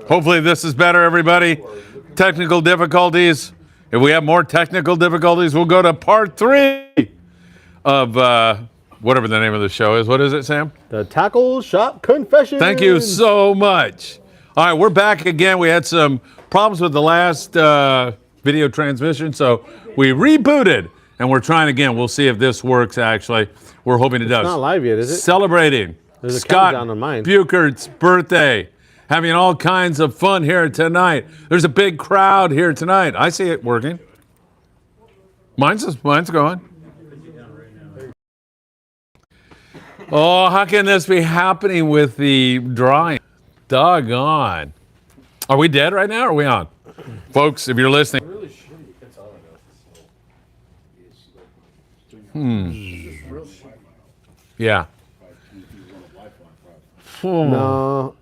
Hopefully this is better, everybody. Technical difficulties. If we have more technical difficulties, we'll go to part 3 of whatever the name of the show is. What is it, Sam? The Tackle Shop Confession. Thank you so much. All right, we're back again. We had some problems with the last video transmission, so we rebooted, and we're trying again. We'll see if this works, actually. We're hoping it does. It's not live yet, is it? Celebrating There's a Scott countdown on mine. Buchert's birthday. Having all kinds of fun here tonight. There's a big crowd here tonight. I see it working. Mine's going. Oh, how can this be happening with the drawing? Doggone. Are we dead right now or are we on? Folks, if you're listening. Yeah.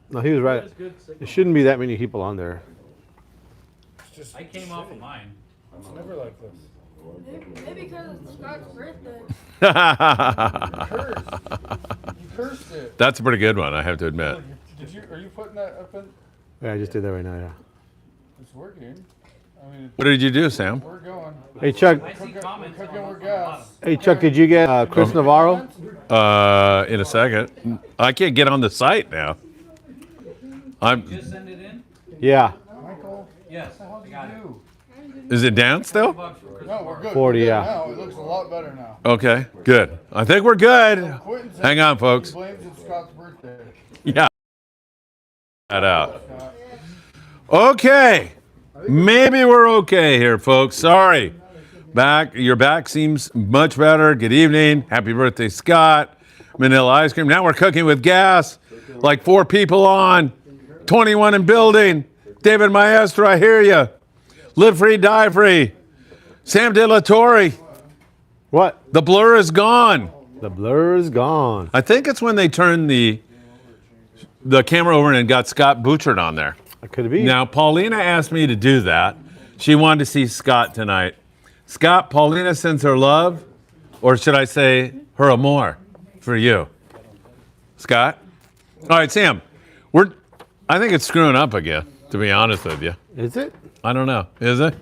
No, he was right. There shouldn't be that many people on there. I came off of mine. It's never like this. Maybe because it's Scott's birthday. You cursed it. That's a pretty good one, I have to admit. Are you putting that up in? Yeah, I just did that right now, yeah. It's working. I mean, What did you do, Sam? we're going. Hey, Chuck. I see comments Cooking on with the gas. Hey, Chuck, did you get Chris Navarro? In a second. I can't get on the site now. Just send it in? Yeah. Michael, Yes, how I did got you it. do? Is it down still? $bucks for Christmas. No, we're good. 40, We're good yeah. Now. It looks a lot better now. Okay, good. I think we're good. Quentin said Hang on, folks. He blames it's Scott's birthday. Yeah. That out. Okay. Maybe we're okay here, folks. Sorry. Your back seems much better. Good evening. Happy birthday, Scott. Manila ice cream. Now we're cooking with gas. Like 4 people on. 21 in building. David Maestro, I hear you. Live free, die free. Sam De La Torre. What? The blur is gone. The blur is gone. I think it's when they turned the camera over and got Scott Buchert on there. Could it be? Now, Paulina asked me to do that. She wanted to see Scott tonight. Scott, Paulina sends her love, or should I say her amor for you. Scott? All right, Sam, I think it's screwing up again, to be honest with you. Is it? I don't know. Is it?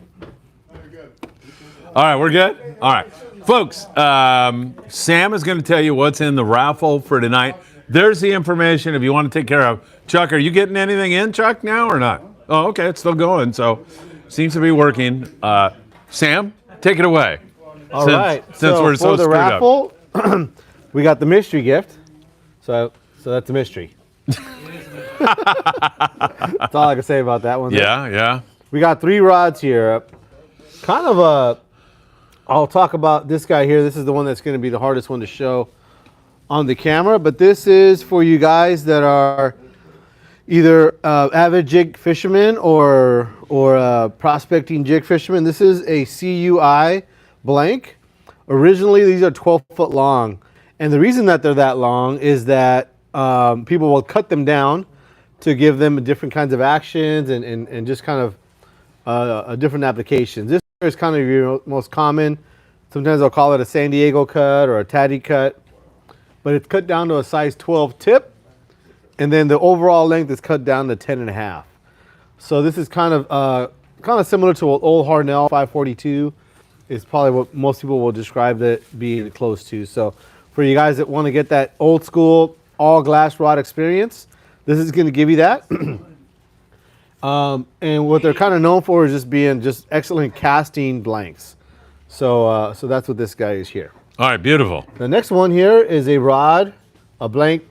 All right, we're good? All right. Folks, Sam is going to tell you what's in the raffle for tonight. There's the information if you want to take care of. Chuck, are you getting anything in, Chuck, now or not? Oh, okay, it's still going, so seems to be working. Sam, take it away. All right. Since we're so for the screwed up. raffle, we got the mystery gift. So that's a mystery. That's all I can say about that one. Yeah. We got 3 rods here. Kind of I'll talk about this guy here. This is the one that's going to be the hardest one to show on the camera, but this is for you guys that are either avid jig fishermen or prospecting jig fishermen. This is a CUI blank. Originally, these are 12 foot long, and the reason that they're that long is that people will cut them down to give them different kinds of actions and just kind of different applications. This is kind of your most common. Sometimes they'll call it a San Diego cut or a Tatty cut, but it's cut down to a size 12 tip, and then the overall length is cut down to 10.5. So this is kind of similar to an old Harnell 542. Is probably what most people will describe it being close to. So for you guys that want to get that old school all glass rod experience, this is going to give you that. And what they're kind of known for is just being just excellent casting blanks. So that's what this guy is here. All right, beautiful. The next one here is a rod, a blank.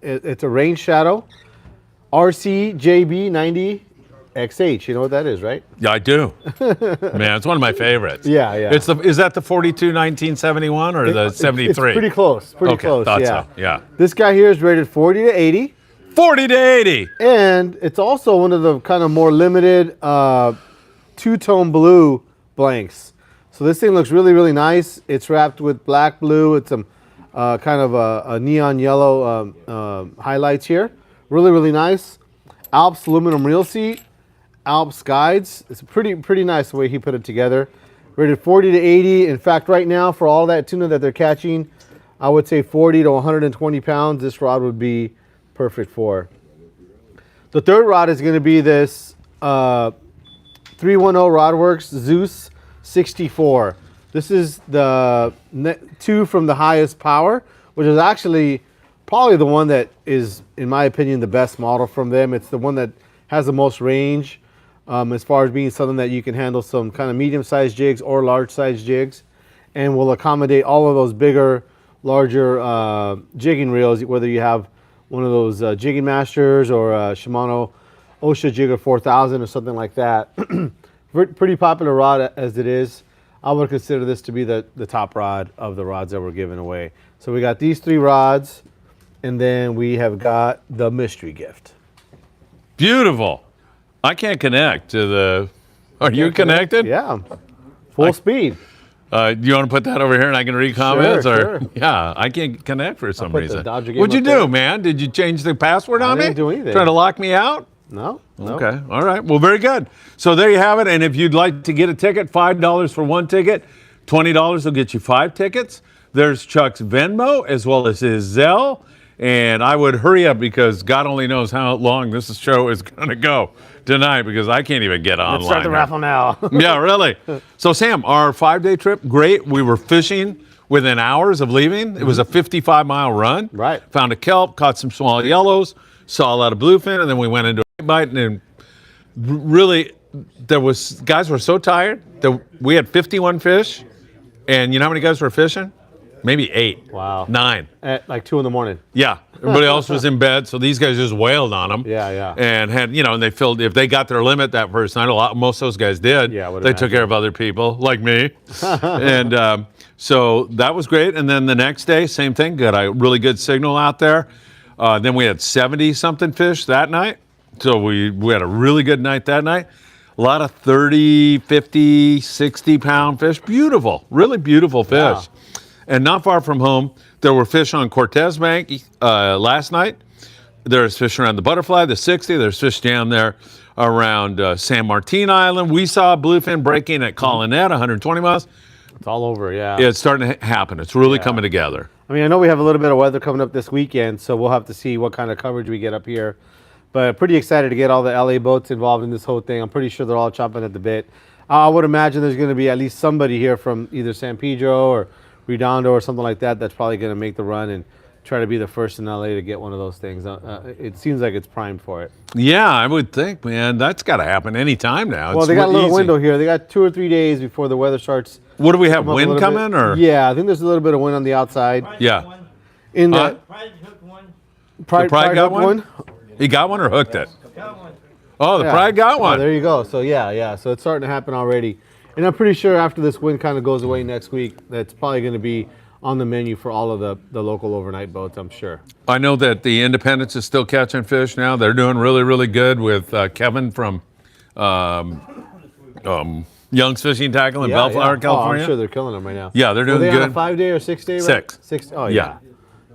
It's a Rain Shadow RCJB 90 XH. You know what that is, right? Yeah, I do. Man, it's one of my favorites. Yeah. Is that the 42 1971 or the 73? It's pretty close. Pretty close. Thought Yeah. so. Yeah. This guy here is rated 40 to 80. 40 to 80. And it's also one of the kind of more limited two-tone blue blanks. So this thing looks really, really nice. It's wrapped with black, blue. It's some kind of a neon yellow highlights here. Really, really nice. Alps aluminum reel seat. Alps guides. It's pretty nice the way he put it together. Rated 40 to 80. In fact, right now, for all that tuna that they're catching, I would say 40 to 120 pounds, this rod would be perfect for. The third rod is going to be this 310 RodWorks Zeus 64. This is the 2 from the highest power, which is actually probably the one that is, in my opinion, the best model from them. It's the one that has the most range as far as being something that you can handle some kind of medium-sized jigs or large-sized jigs, and will accommodate all of those bigger, larger jigging reels, whether you have one of those Jigging Masters or Shimano Osha Jigger 4000 or something like that. Pretty popular rod as it is. I would consider this to be the top rod of the rods that we're giving away. So we got these 3 rods, and then we have got the mystery gift. Beautiful. I can't connect to the. Are you connected? Yeah, full speed. Do you want to put that over here and I can read comments? Sure. Yeah, I can't connect for some put the reason. Dodger game What'd you up do, there. man? Did you change the password on me? didn't do anything. Trying to lock me out? No. Okay. All right. Well, very good. So there you have it. And if you'd like to get a ticket, $5 for 1 ticket, $20 will get you 5 tickets. There's Chuck's Venmo as well as his Zelle. And I would hurry up because God only knows how long this show is going to go tonight because I can't even get online. Let's start the here. raffle now. Yeah, really. So, Sam, our 5-day trip, great. We were fishing within hours of leaving. It was a 55-mile run. Right. Found a kelp, caught some small yellows, saw a lot of bluefin, and then we went into a bite. And really, guys were so tired that we had 51 fish. And you know how many guys were fishing? Maybe 8. Wow. 9. At like 2 in the morning. Yeah. Everybody else was in bed, so these guys just wailed on them. Yeah. And had, and they filled, if they got their limit that first night, most of those guys did. Yeah, I would they imagine. took care of other people, like me. And so that was great. And then the next day, same thing, got a really good signal out there. Then we had 70-something fish that night. So we had a really good night that night. A lot of 30, 50, 60-pound fish. Beautiful, really beautiful fish. Yeah. And not far from home, there were fish on Cortez Bank last night. There's fish around the Butterfly, the 60. There's fish down there around San Martin Island. We saw bluefin breaking at Collinette, 120 miles. It's all over, yeah. It's starting to happen. It's really coming together. I mean, I know we have a little bit of weather coming up this weekend, so we'll have to see what kind of coverage we get up here. But pretty excited to get all the LA boats involved in this whole thing. I'm pretty sure they're all chomping at the bit. I would imagine there's going to be at least somebody here from either San Pedro or Redondo or something like that that's probably going to make the run and try to be the first in LA to get one of those things. It seems like it's primed for it. Yeah, I would think, man. That's got to happen any time now. Well, they got a little easy. window here. They got 2 or 3 days before the weather starts. What do we have, come up a wind little coming? bit. Or Yeah, I think there's a little bit of wind on the outside. Yeah. In the Pride hooked one. Pride Pride got hook one? He got one or hooked it? Got one. Oh, the Yeah. Pride got Oh, one. there you go. So yeah. So it's starting to happen already. And I'm pretty sure after this wind kind of goes away next week, that's probably going to be on the menu for all of the local overnight boats, I'm sure. I know that the Independence is still catching fish now. They're doing really, really good with Kevin from Young's Fishing Tqckle in Bellflower, California. Oh, I'm sure they're killing them right now. Yeah, they're Are doing they good. on a 5-day or 6-day? 6. 6. Oh, Yeah. yeah.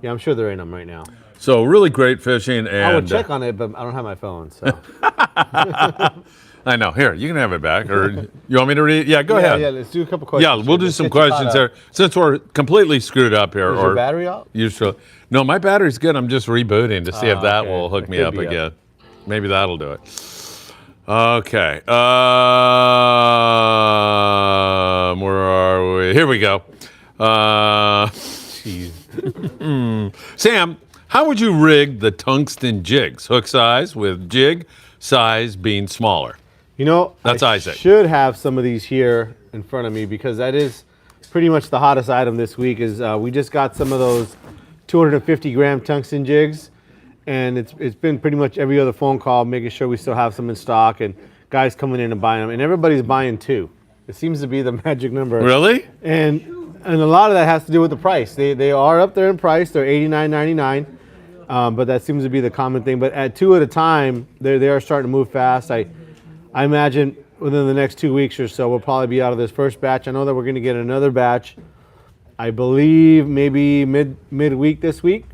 Yeah, I'm sure they're in them right now. So really great fishing. And I would check on it, but I don't have my phone, so. I know. Here, you can have it back. Or you want me to read? Yeah, go ahead. Yeah, let's do a couple questions. Yeah, we'll do Let's some get you caught questions up. there. Since we're completely screwed up here. Is your battery out? Usually. No, my battery's good. I'm just rebooting to see if that okay. will hook It me could up be up. again. Maybe that'll do it. Okay. Where are we? Here we go. Jeez. Sam, how would you rig the tungsten jigs? Hook size with jig size being smaller. You know, That's I Isaac. should have some of these here in front of me because that is pretty much the hottest item this week. Is we just got some of those 250-gram tungsten jigs, and it's been pretty much every other phone call making sure we still have some in stock and guys coming in and buying them, and everybody's buying 2. It seems to be the magic number. Really? And a lot of that has to do with the price. They are up there in price. They're $89.99, but that seems to be the common thing. But at 2 at a time, they are starting to move fast. I imagine within the next 2 weeks or so, we'll probably be out of this first batch. I know that we're going to get another batch, I believe maybe midweek this week,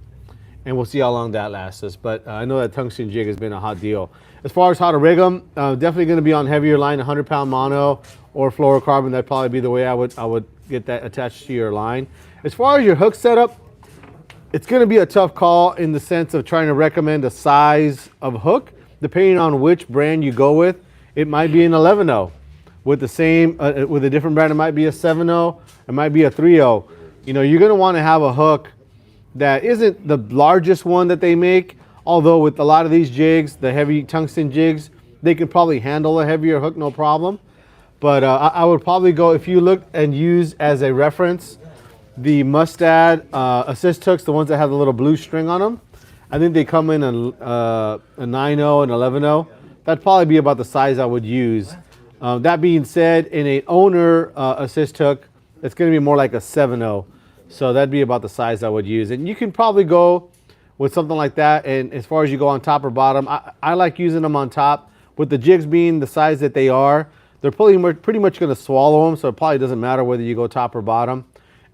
and we'll see how long that lasts us. But I know that tungsten jig has been a hot deal. As far as how to rig them, definitely going to be on heavier line, 100-pound mono or fluorocarbon. That'd probably be the way I would get that attached to your line. As far as your hook setup, it's going to be a tough call in the sense of trying to recommend a size of hook. depending on which brand you go with, it might be an 11-0. With the same, with a different brand, it might be a 7-0, it might be a 3-0. You know, you're gonna wanna have a hook that isn't the largest one that they make, although with a lot of these jigs, the heavy tungsten jigs, they can probably handle a heavier hook, no problem. But I would probably go, if you look and use as a reference, the Mustad assist hooks, the ones that have the little blue string on them. I think they come in a 9-0 and 11-0. That'd probably be about the size I would use. That being said, in a owner assist hook, it's going to be more like a 7-0. So that'd be about the size I would use. And you can probably go with something like that. And as far as you go on top or bottom, I like using them on top. With the jigs being the size that they are, they're pretty much going to swallow them. So it probably doesn't matter whether you go top or bottom.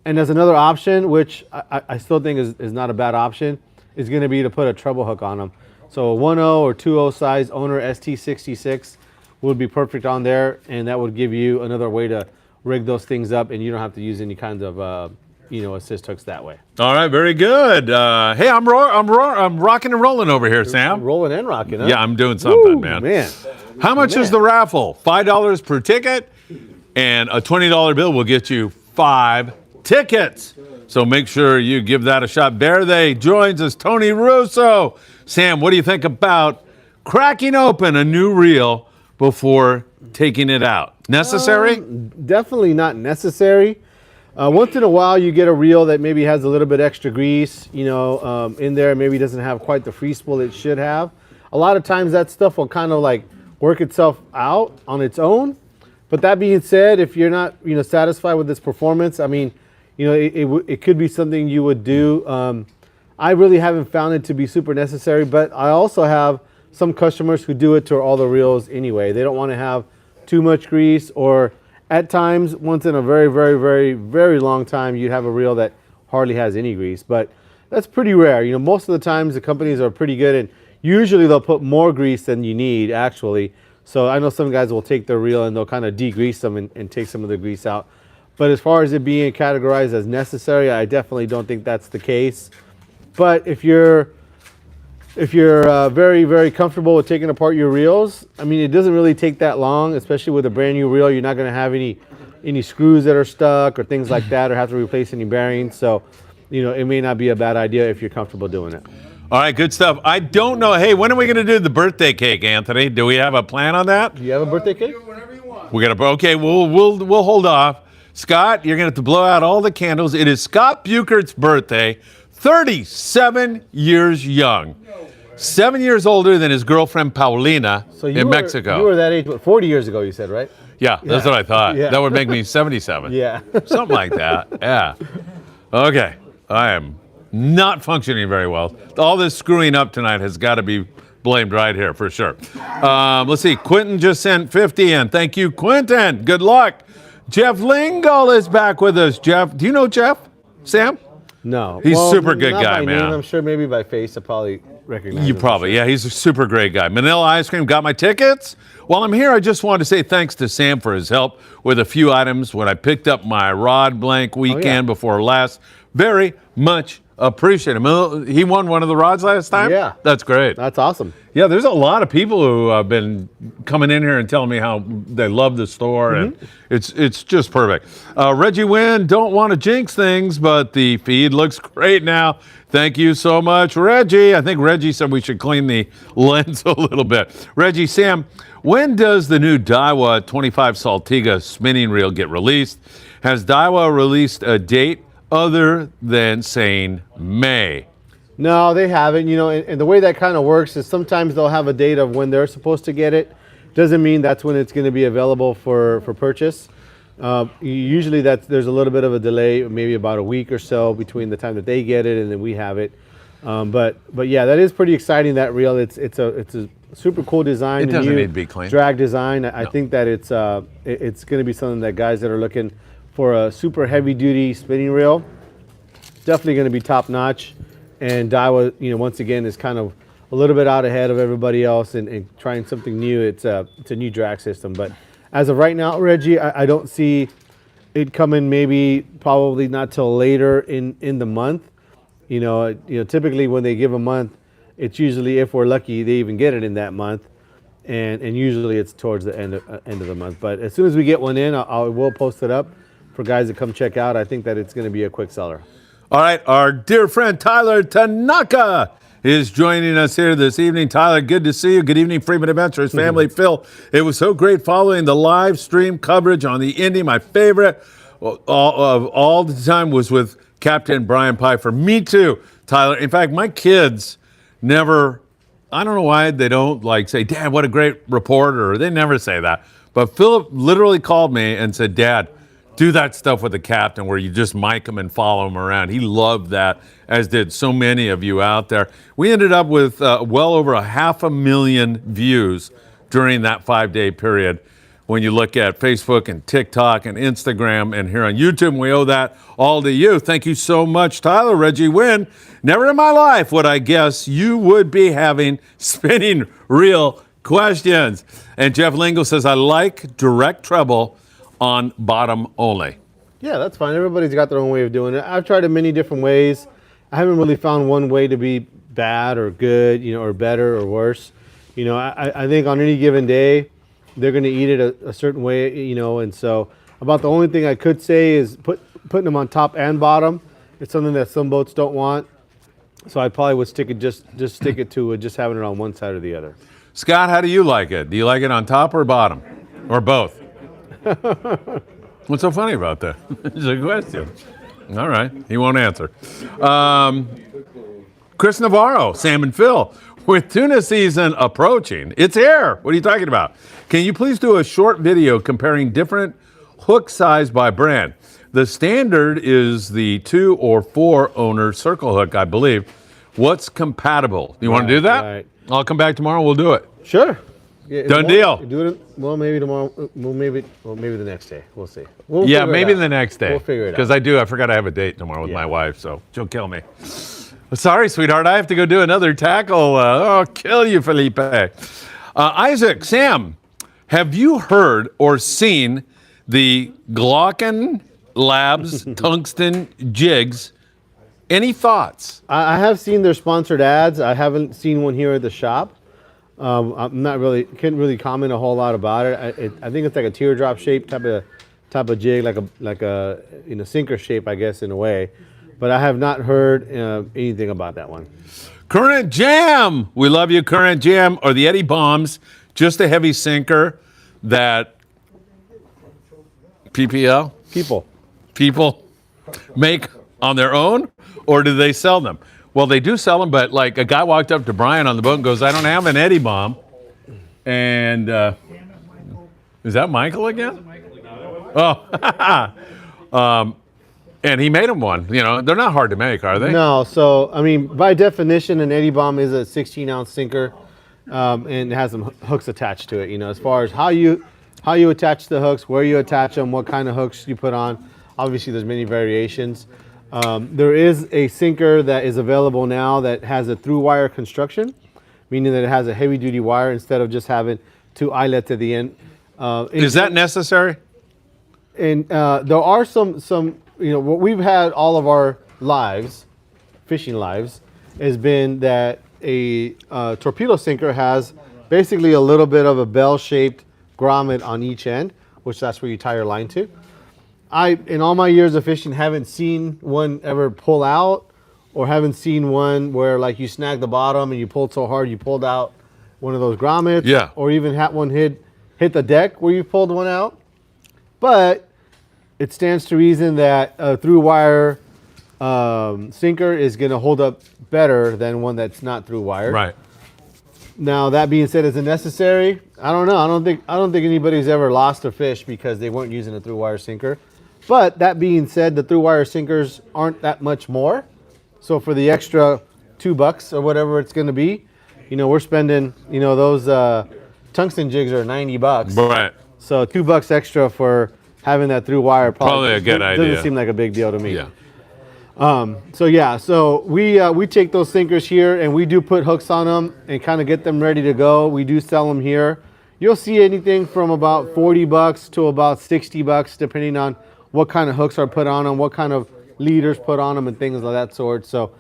And there's another option, which I still think is not a bad option, is going to be to put a treble hook on them. So a 1-0 or 2-0 size owner ST66 would be perfect on there, and that would give you another way to rig those things up, and you don't have to use any kinds of assist hooks that way. All right, very good. Hey, I'm rocking and rolling over here, Sam. Rolling and rocking, huh? Yeah, I'm doing something, man. Man. How much is the raffle? $5 per ticket, and a $20 bill will get you 5 tickets. So make sure you give that a shot. Verde joins us, Tony Russo. Sam, what do you think about cracking open a new reel before taking it out? Necessary? Definitely not necessary. Once in a while, you get a reel that maybe has a little bit extra grease, in there. Maybe doesn't have quite the free spool it should have. A lot of times that stuff will kind of like work itself out on its own. But that being said, if you're not, satisfied with this performance, I mean, it could be something you would do. I really haven't found it to be super necessary, but I also have some customers who do it to all the reels anyway. They don't want to have too much grease, or at times, once in a very, very, very, very long time, you'd have a reel that hardly has any grease. But that's pretty rare. Most of the times the companies are pretty good, and usually they'll put more grease than you need, actually. So I know some guys will take their reel and they'll kind of degrease them and take some of the grease out. But as far as it being categorized as necessary, I definitely don't think that's the case. But if you're very, very comfortable with taking apart your reels, I mean, it doesn't really take that long, especially with a brand new reel. You're not going to have any screws that are stuck or things like that, or have to replace any bearings. So, it may not be a bad idea if you're comfortable doing it. All right, good stuff. I don't know. Hey, when are we going to do the birthday cake, Anthony? Do we have a plan on that? Do you have a birthday cake? Whenever you want. We got to. Okay, we'll hold off. Scott, you're going to have to blow out all the candles. It is Scott Buchert's birthday. 37 years young. 7 years older than his girlfriend Paulina in Mexico. You were that age, 40 years ago, you said, right? Yeah, that's what I thought. Yeah. That would make me 77. Yeah. Something like that. Yeah. Okay. I am not functioning very well. All this screwing up tonight has got to be blamed right here for sure. Let's see. Quentin just sent 50 in. Thank you, Quentin. Good luck. Jeff Lingle is back with us. Jeff, do you know Jeff? Sam? No. He's super good not guy, by man. name. I'm sure maybe by face I probably recognize You him. probably, yeah, he's a super great guy. Manila Ice Cream got my tickets. While I'm here, I just wanted to say thanks to Sam for his help with a few items when I picked up my rod blank weekend before last. Very much appreciate him. He won one of the rods last time? Yeah. That's great. That's awesome. Yeah, there's a lot of people who have been coming in here and telling me how they love the store, and it's just perfect. Reggie Wynn, don't want to jinx things, but the feed looks great now. Thank you so much, Reggie. I think Reggie said we should clean the lens a little bit. Reggie, Sam, when does the new Daiwa 25 Saltiga spinning reel get released? Has Daiwa released a date other than saying May? No, they haven't. And the way that kind of works is sometimes they'll have a date of when they're supposed to get it. Doesn't mean that's when it's going to be available for purchase. Usually there's a little bit of a delay, maybe about a week or so between the time that they get it and then we have it. But yeah, that is pretty exciting, that reel. It's a super cool design. It doesn't need to be clean. Drag design. I think that it's going to be something that guys that are looking for a super heavy duty spinning reel, definitely going to be top notch. And Daiwa, once again, is kind of a little bit out ahead of everybody else and trying something new. It's a new drag system. But as of right now, Reggie, I don't see it coming, probably not till later in the month. Typically when they give a month, it's usually, if we're lucky, they even get it in that month. And usually it's towards the end of the month. But as soon as we get one in, I will post it up for guys to come check out. I think that it's going to be a quick seller. All right, our dear friend Tyler Tanaka is joining us here this evening. Tyler, good to see you. Good evening, Friedman Adventures family. Phil, it was so great following the live stream coverage on the Indy. My favorite of all the time was with Captain Brian Pfeiffer. Me too, Tyler. In fact, my kids never, I don't know why they don't like say, Dad, what a great reporter. They never say that. But Philip literally called me and said, Dad, do that stuff with the captain where you just mic him and follow him around. He loved that, as did so many of you out there. We ended up with well over 500,000 views during that 5-day period. When you look at Facebook and TikTok and Instagram and here on YouTube, we owe that all to you. Thank you so much, Tyler. Reggie Wynn. Never in my life would I guess you would be having spinning reel questions. And Jeff Lingo says, I like direct treble on bottom only. Yeah, that's fine. Everybody's got their own way of doing it. I've tried it many different ways. I haven't really found one way to be bad or good, or better or worse. I think on any given day, they're going to eat it a certain way, and so about the only thing I could say is putting them on top and bottom. It's something that some boats don't want. So I probably would stick it just stick it to just having it on one side or the other. Scott, how do you like it? Do you like it on top or bottom? Or both? What's so funny about that? It's a question. All right, he won't answer. Chris Navarro, Sam and Phil, with tuna season approaching, it's here. What are you talking about? Can you please do a short video comparing different hook size by brand? The standard is the 2 or 4 owner circle hook, I believe. What's compatible? You want to do that? Right. I'll come back tomorrow. We'll do it. Sure. Yeah, Done deal. Do it. Well, maybe tomorrow. Well, maybe the next day. We'll see. Yeah, maybe the next day. We'll figure it out. Because I forgot I have a date tomorrow with my wife, so she'll kill me. Sorry, sweetheart. I have to go do another tackle. I'll kill you, Felipe. Isaac, Sam, have you heard or seen the Glocken Labs tungsten jigs? Any thoughts? I have seen their sponsored ads. I haven't seen one here at the shop. I'm not really, can't really comment a whole lot about it. I think it's like a teardrop shape type of jig, like a sinker shape, I guess, in a way. But I have not heard anything about that one. Current Jam. We love you, Current Jam. Or the Eddie Bombs, just a heavy sinker that people make on their own, or do they sell them? Well, they do sell them, but like a guy walked up to Brian on the boat and goes, I don't have an Eddie Bomb. And is that Michael again? Oh, and he made him one. They're not hard to make, are they? No. So, I mean, by definition, an Eddie Bomb is a 16-ounce sinker, and it has some hooks attached to it. As far as how you attach the hooks, where you attach them, what kind of hooks you put on. Obviously, there's many variations. There is a sinker that is available now that has a through wire construction, meaning that it has a heavy duty wire instead of just having 2 eyelets at the end. Is that necessary? And there are some what we've had all of our lives, fishing lives, has been that a torpedo sinker has basically a little bit of a bell-shaped grommet on each end, which that's where you tie your line to. In all my years of fishing, haven't seen one ever pull out, or haven't seen one where like you snagged the bottom and you pulled so hard you pulled out one of those grommets. Yeah. Or even had one hit the deck where you pulled one out. But it stands to reason that a through wire sinker is going to hold up better than one that's not through wire. Right. Now that being said, is it necessary? I don't know. I don't think anybody's ever lost a fish because they weren't using a through wire sinker. But that being said, the through wire sinkers aren't that much more. So for the extra $2 or whatever it's going to be, we're spending, those tungsten jigs are $90. Right. So $2 extra for having that through wire Probably a good idea. Doesn't seem like a big deal to me. Yeah. So we take those sinkers here and we do put hooks on them and kind of get them ready to go. We do sell them here. You'll see anything from about $40 to about $60, depending on what kind of hooks are put on them, what kind of leaders put on them, and things of that sort. So,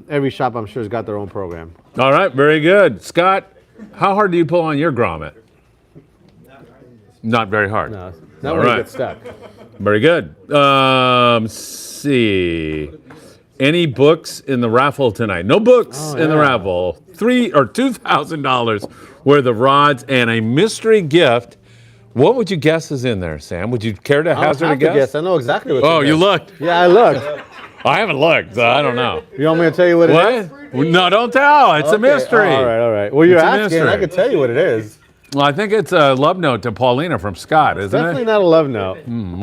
every shop I'm sure has got their own program. All right, very good. Scott, how hard do you pull on your grommet? Not very hard. No, not All when right. you get stuck. Very good. See. Any books in the raffle tonight? No books in the raffle. $2,000 worth of rods and a mystery gift. What would you guess is in there, Sam? Would you care to I don't hazard a have to guess? guess. I know exactly what's Oh, in you there. looked. Yeah, I looked. I haven't looked, so I don't know. You want me to tell you what it is? What? No, don't tell. It's a Okay. mystery. All right. Well, you're It's a asking. I mystery. can tell you what it is. Well, I think it's a love note to Paulina from Scott, isn't Definitely it? not a love note.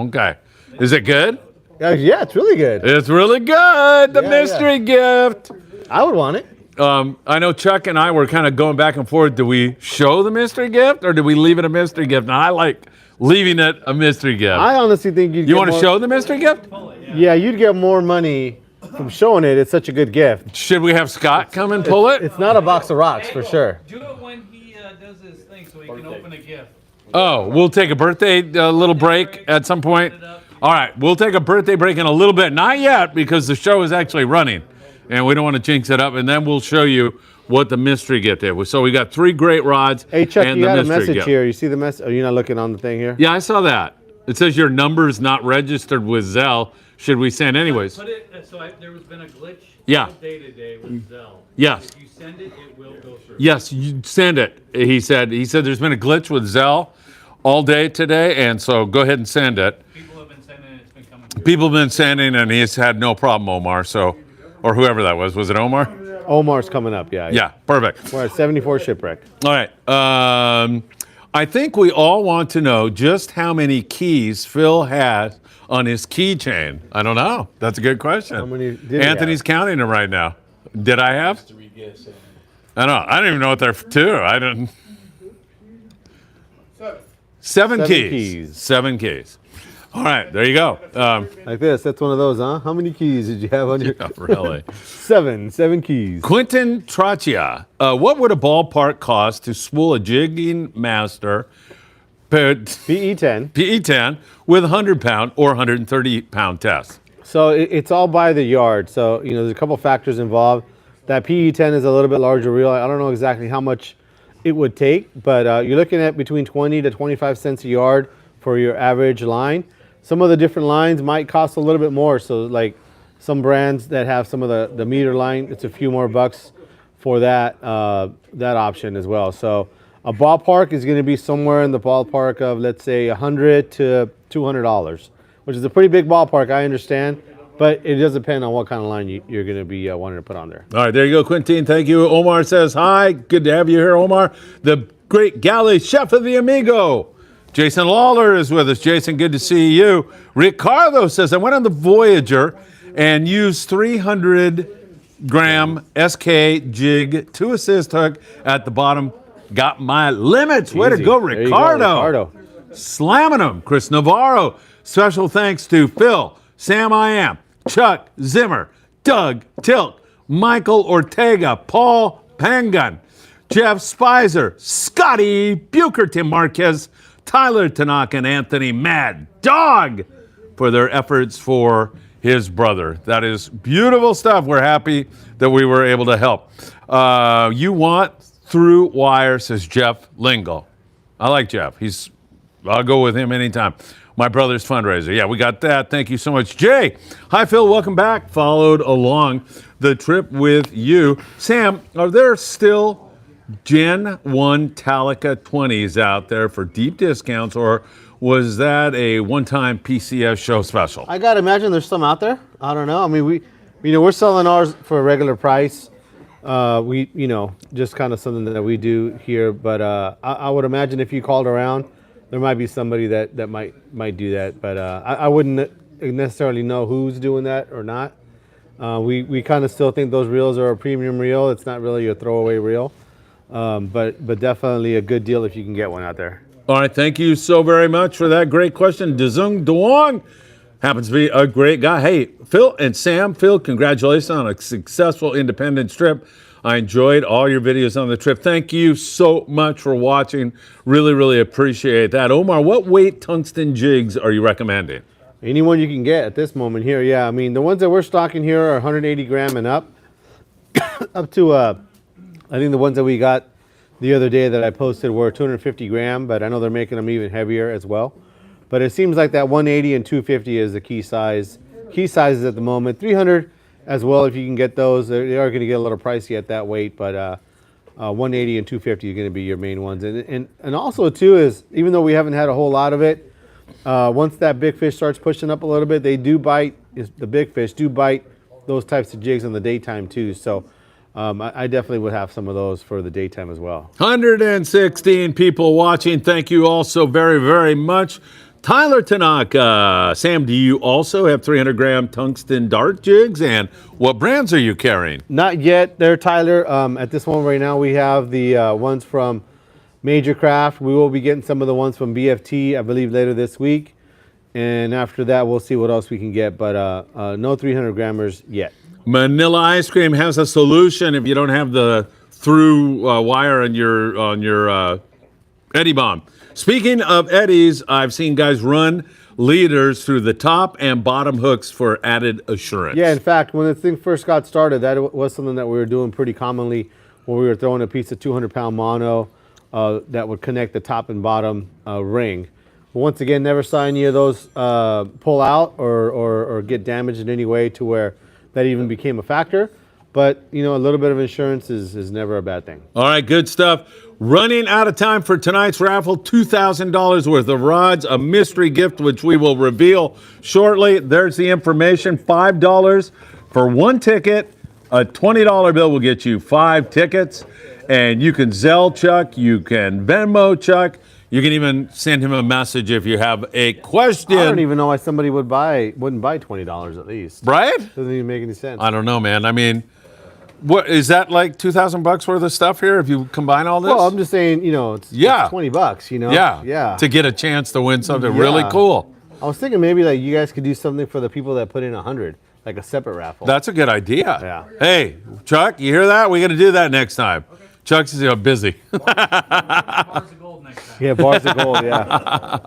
Okay. Is it good? Yeah, it's really good. It's really good. The Yeah, mystery gift. I would want it. I know Chuck and I were kind of going back and forth. Do we show the mystery gift or do we leave it a mystery gift? And I like leaving it a mystery gift. I honestly think you'd You get want to more- show the mystery gift? Yeah, you'd get more money from showing it. It's such a good gift. Should we have Scott come and pull it? It's not a box of rocks for sure. Do it when he does his thing so he can open a gift. Oh, we'll take a birthday little break at some point. All right, we'll take a birthday break in a little bit. Not yet, because the show is actually running, and we don't want to jinx it up. And then we'll show you what the mystery gift is. So we got 3 great rods Hey, Chuck, and you the got a mystery message gift. here. You see the message? Are you not looking on the thing here? Yeah, I saw that. It says your number's not registered with Zelle. Should we send anyways? Put it, there has been a glitch Yeah. all day today with Zelle. Yes. If you send it, it will go through. Yes, you send it. He said there's been a glitch with Zelle all day today, and so go ahead and send it. People have been sending it, it's been coming through. People have been sending, and he's had no problem, Omar. So, or whoever that was. Was it Omar? Omar's coming up. Yeah. Yeah, perfect. We're at 74 shipwreck. All right. I think we all want to know just how many keys Phil has on his keychain. I don't know. That's a good question. How many did he Anthony's counting them right now. Did I have? 3 gifts. I don't know. I don't even know what they're to. I don't. 7 keys. 7 keys. All right, there you go. Like this. That's one of those, huh? How many keys did you have on your? Really. 7 keys. Quentin Trachia. What would a ballpark cost to spool a jigging master PE10. PE10 with a 100-pound or 130-pound test? So it's all by the yard. So, there's a couple factors involved. That PE10 is a little bit larger reel. I don't know exactly how much it would take, but you're looking at between 20 to 25 cents a yard for your average line. Some of the different lines might cost a little bit more. So like some brands that have some of the meter line, it's a few more bucks for that option as well. So a ballpark is going to be somewhere in the ballpark of, let's say, $100 to $200, which is a pretty big ballpark, I understand, but it does depend on what kind of line you're going to be wanting to put on there. All right, there you go, Quentin. Thank you. Omar says hi. Good to have you here, Omar. The great galley chef of the Amigo. Jason Lawler is with us. Jason, good to see you. Ricardo says, I went on the Voyager and used 300-gram SK jig, 2 assist hook at the bottom. Got my limits. Way to Easy. go, There you Ricardo. Slamming them. Chris Navarro. Special thanks to Phil, Sam I Am, Chuck Zimmer, Doug Tilk, Michael Ortega, Paul Pangun, Jeff Spicer, Scotty Bucher, Tim Marquez, Tyler Tanaka, and Anthony Mad Dog for their efforts for his brother. That is beautiful stuff. We're happy that we were able to help. You want through wire, says Jeff Lingle. I like Jeff. I'll go with him anytime. My brother's fundraiser. Yeah, we got that. Thank you so much. Jay, hi, Phil. Welcome back. Followed along the trip with you. Sam, are there still Gen 1 Talica 20s out there for deep discounts, or was that a one-time PCS show special? I gotta imagine there's some out there. I don't know. I mean, we're selling ours for a regular price. Just kind of something that we do here. But I would imagine if you called around, there might be somebody that might do that. But I wouldn't necessarily know who's doing that or not. We kind of still think those reels are a premium reel. It's not really a throwaway reel. But definitely a good deal if you can get one out there. All right, thank you so very much for that great question. Dezung Duong happens to be a great guy. Hey, Phil and Sam. Phil, congratulations on a successful independence trip. I enjoyed all your videos on the trip. Thank you so much for watching. Really, really appreciate that. Omar, what weight tungsten jigs are you recommending? Anyone you can get at this moment here. Yeah, I mean, the ones that we're stocking here are 180 gram and up. Up to, I think the ones that we got the other day that I posted were 250 gram, but I know they're making them even heavier as well. But it seems like that 180 and 250 is the key size. Key sizes at the moment. 300 as well, if you can get those. They are going to get a little pricey at that weight, but 180 and 250 are going to be your main ones. And also, too, is even though we haven't had a whole lot of it, once that big fish starts pushing up a little bit, they do bite. The big fish do bite those types of jigs in the daytime, too. So I definitely would have some of those for the daytime as well. 116 people watching. Thank you all so very, very much. Tyler Tanaka. Sam, do you also have 300 gram tungsten dart jigs? And what brands are you carrying? Not yet there, Tyler. At this one right now, we have the ones from Major Craft. We will be getting some of the ones from BFT, I believe, later this week. And after that, we'll see what else we can get. But no 300 grammers yet. Manila Ice Cream has a solution if you don't have the through wire on your eddy bomb. Speaking of eddies, I've seen guys run leaders through the top and bottom hooks for added assurance. Yeah, in fact, when the thing first got started, that was something that we were doing pretty commonly, where we were throwing a piece of 200-pound mono that would connect the top and bottom ring. But once again, never saw any of those pull out or get damaged in any way to where that even became a factor. But, you know, a little bit of insurance is never a bad thing. All right, good stuff. Running out of time for tonight's raffle, $2,000 worth of rods, a mystery gift which we will reveal shortly. There's the information, $5 for one ticket. A $20 bill will get you 5 tickets. And you can Zelle Chuck, you can Venmo Chuck, you can even send him a message if you have a question. I don't even know why somebody wouldn't buy $20 at least. Right? Doesn't even make any sense. I don't know, man. I mean, what is that, like $2,000 worth of stuff here if you combine all this? Well, I'm just saying, you know, it's $20, you know? Yeah. To get a chance to win something really cool. I was thinking maybe like you guys could do something for the people that put in 100, like a separate raffle. That's a good idea. Yeah. Hey, Chuck, you hear that? We got to do that next time. Chuck's busy. Bars of gold next time. Yeah, bars of gold, yeah.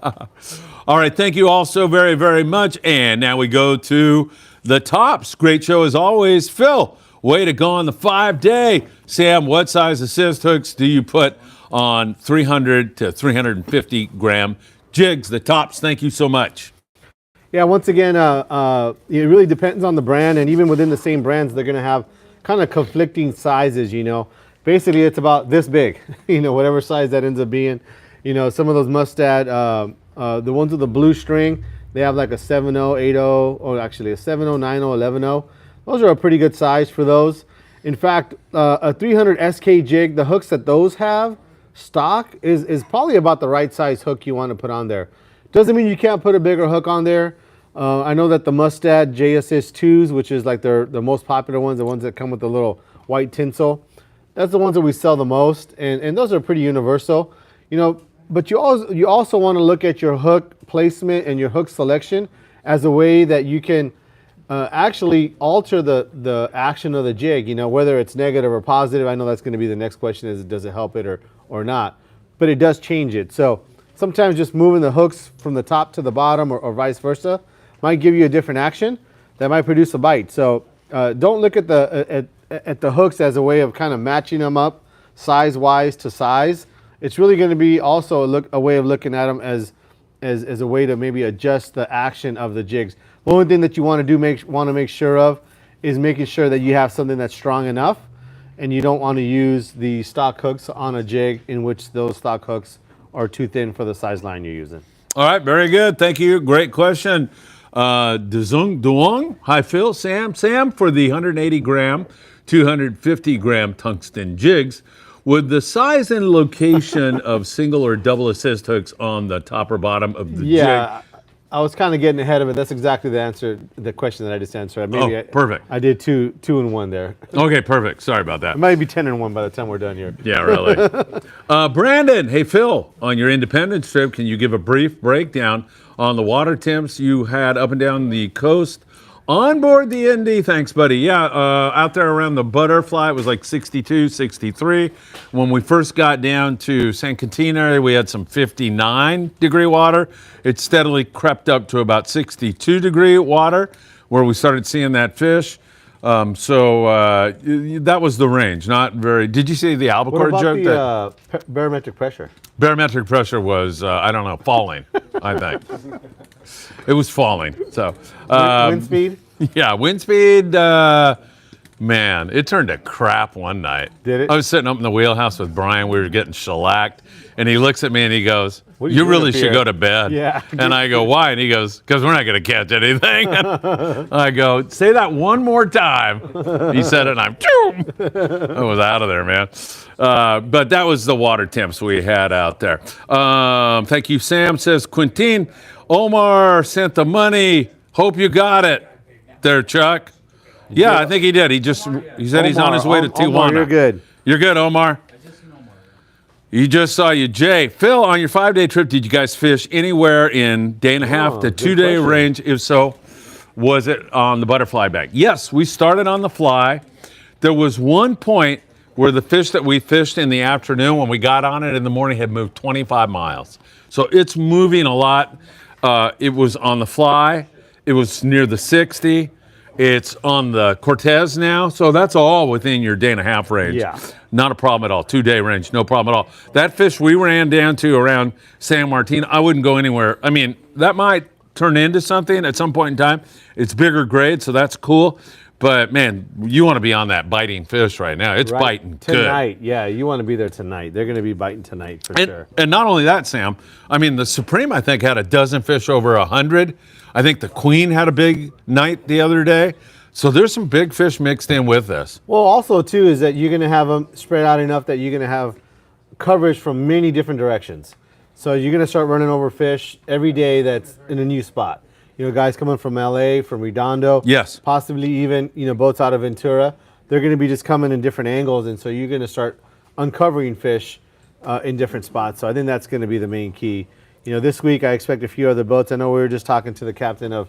All right, thank you all so very, very much. And now we go to the tops. Great show as always. Phil, way to go on the 5-day. Sam, what size assist hooks do you put on 300 to 350 gram jigs? The tops, thank you so much. Yeah, once again, it really depends on the brand, and even within the same brands, they're going to have kind of conflicting sizes, you know. Basically, it's about this big, you know, whatever size that ends up being. You know, some of those Mustad, the ones with the blue string, they have like a 7.0, 8.0, or actually a 7.0, 9.0, 11.0. Those are a pretty good size for those. In fact, a 300 SK jig, the hooks that those have, stock, is probably about the right size hook you want to put on there. Doesn't mean you can't put a bigger hook on there. I know that the Mustad J-Assist 2s, which is like the most popular ones, the ones that come with the little white tinsel, that's the ones that we sell the most, and those are pretty universal, you know. But you also want to look at your hook placement and your hook selection as a way that you can actually alter the action of the jig, you know, whether it's negative or positive. I know that's going to be the next question, is does it help it or not? But it does change it. So sometimes just moving the hooks from the top to the bottom or vice versa might give you a different action that might produce a bite. So don't look at the hooks as a way of kind of matching them up size-wise to size. It's really going to be also a way of looking at them as a way to maybe adjust the action of the jigs. The only thing that you want to make sure of is making sure that you have something that's strong enough, and you don't want to use the stock hooks on a jig in which those stock hooks are too thin for the size line you're using. All right, very good. Thank you. Great question. Duong. Hi, Phil. Sam, for the 180 gram, 250 gram tungsten jigs, would the size and location of single or double assist hooks on the top or bottom of the jig? I was kind of getting ahead of it. That's exactly the question that I just answered. Perfect. I did two in one there. Okay, perfect. Sorry about that. It might be 10 in one by the time we're done here. Yeah, really. Brandon, hey, Phil, on your independence trip, can you give a brief breakdown on the water temps you had up and down the coast On board the ND, thanks, buddy. Yeah, out there around the butterfly, it was like 62, 63. When we first got down to San Quintin area, we had some 59-degree water. It steadily crept up to about 62-degree water, where we started seeing that fish. That was the range. Not very. Did you see the What albacore about joke? the barometric pressure? Barometric pressure was, I don't know, falling, I think. It was falling. So Wind speed? Yeah, wind speed, man, it turned to crap one night. Did it? I was sitting up in the wheelhouse with Brian. We were getting shellacked. And he looks at me and he goes, What are you you really doing up should here?" go to bed. Yeah. And I go, why? And he goes, because we're not going to catch anything. And I go, say that one more time. He said it and I'm, I was out of there, man. But that was the water temps we had out there. Thank you, Sam. Says, Quintin, Omar sent the money. Hope you got it there, Chuck. Yeah, I think he did. He said he's on his way to Tijuana. Omar, you're good. You're good, Omar. You just saw you, Jay. Phil, on your 5-day trip, did you guys fish anywhere in day and a half to good 2-day question. range? If so, was it on the butterfly bank? Yes, we started on the fly. There was one point where the fish that we fished in the afternoon, when we got on it in the morning, had moved 25 miles. So it's moving a lot. It was on the fly. It was near the 60. It's on the Cortez now. So that's all within your day and a half range. Yeah. Not a problem at all. 2-day range, no problem at all. That fish we ran down to around San Martin, I wouldn't go anywhere. I mean, that might turn into something at some point in time. It's bigger grade, so that's cool. But man, you want to be on that biting fish right now. It's biting tonight. good. Yeah, you want to be there tonight. They're going to be biting tonight for sure. And not only that, Sam, I mean, the Supreme, I think, had a dozen fish over 100. I think the Queen had a big night the other day. So there's some big fish mixed in with this. Well, also, too, is that you're going to have them spread out enough that you're going to have coverage from many different directions. So you're going to start running over fish every day that's in a new spot. You know, guys coming from LA, from Redondo. Yes. Possibly even, boats out of Ventura. They're going to be just coming in different angles. And so you're going to start uncovering fish in different spots. So I think that's going to be the main key. This week I expect a few other boats. I know we were just talking to the captain of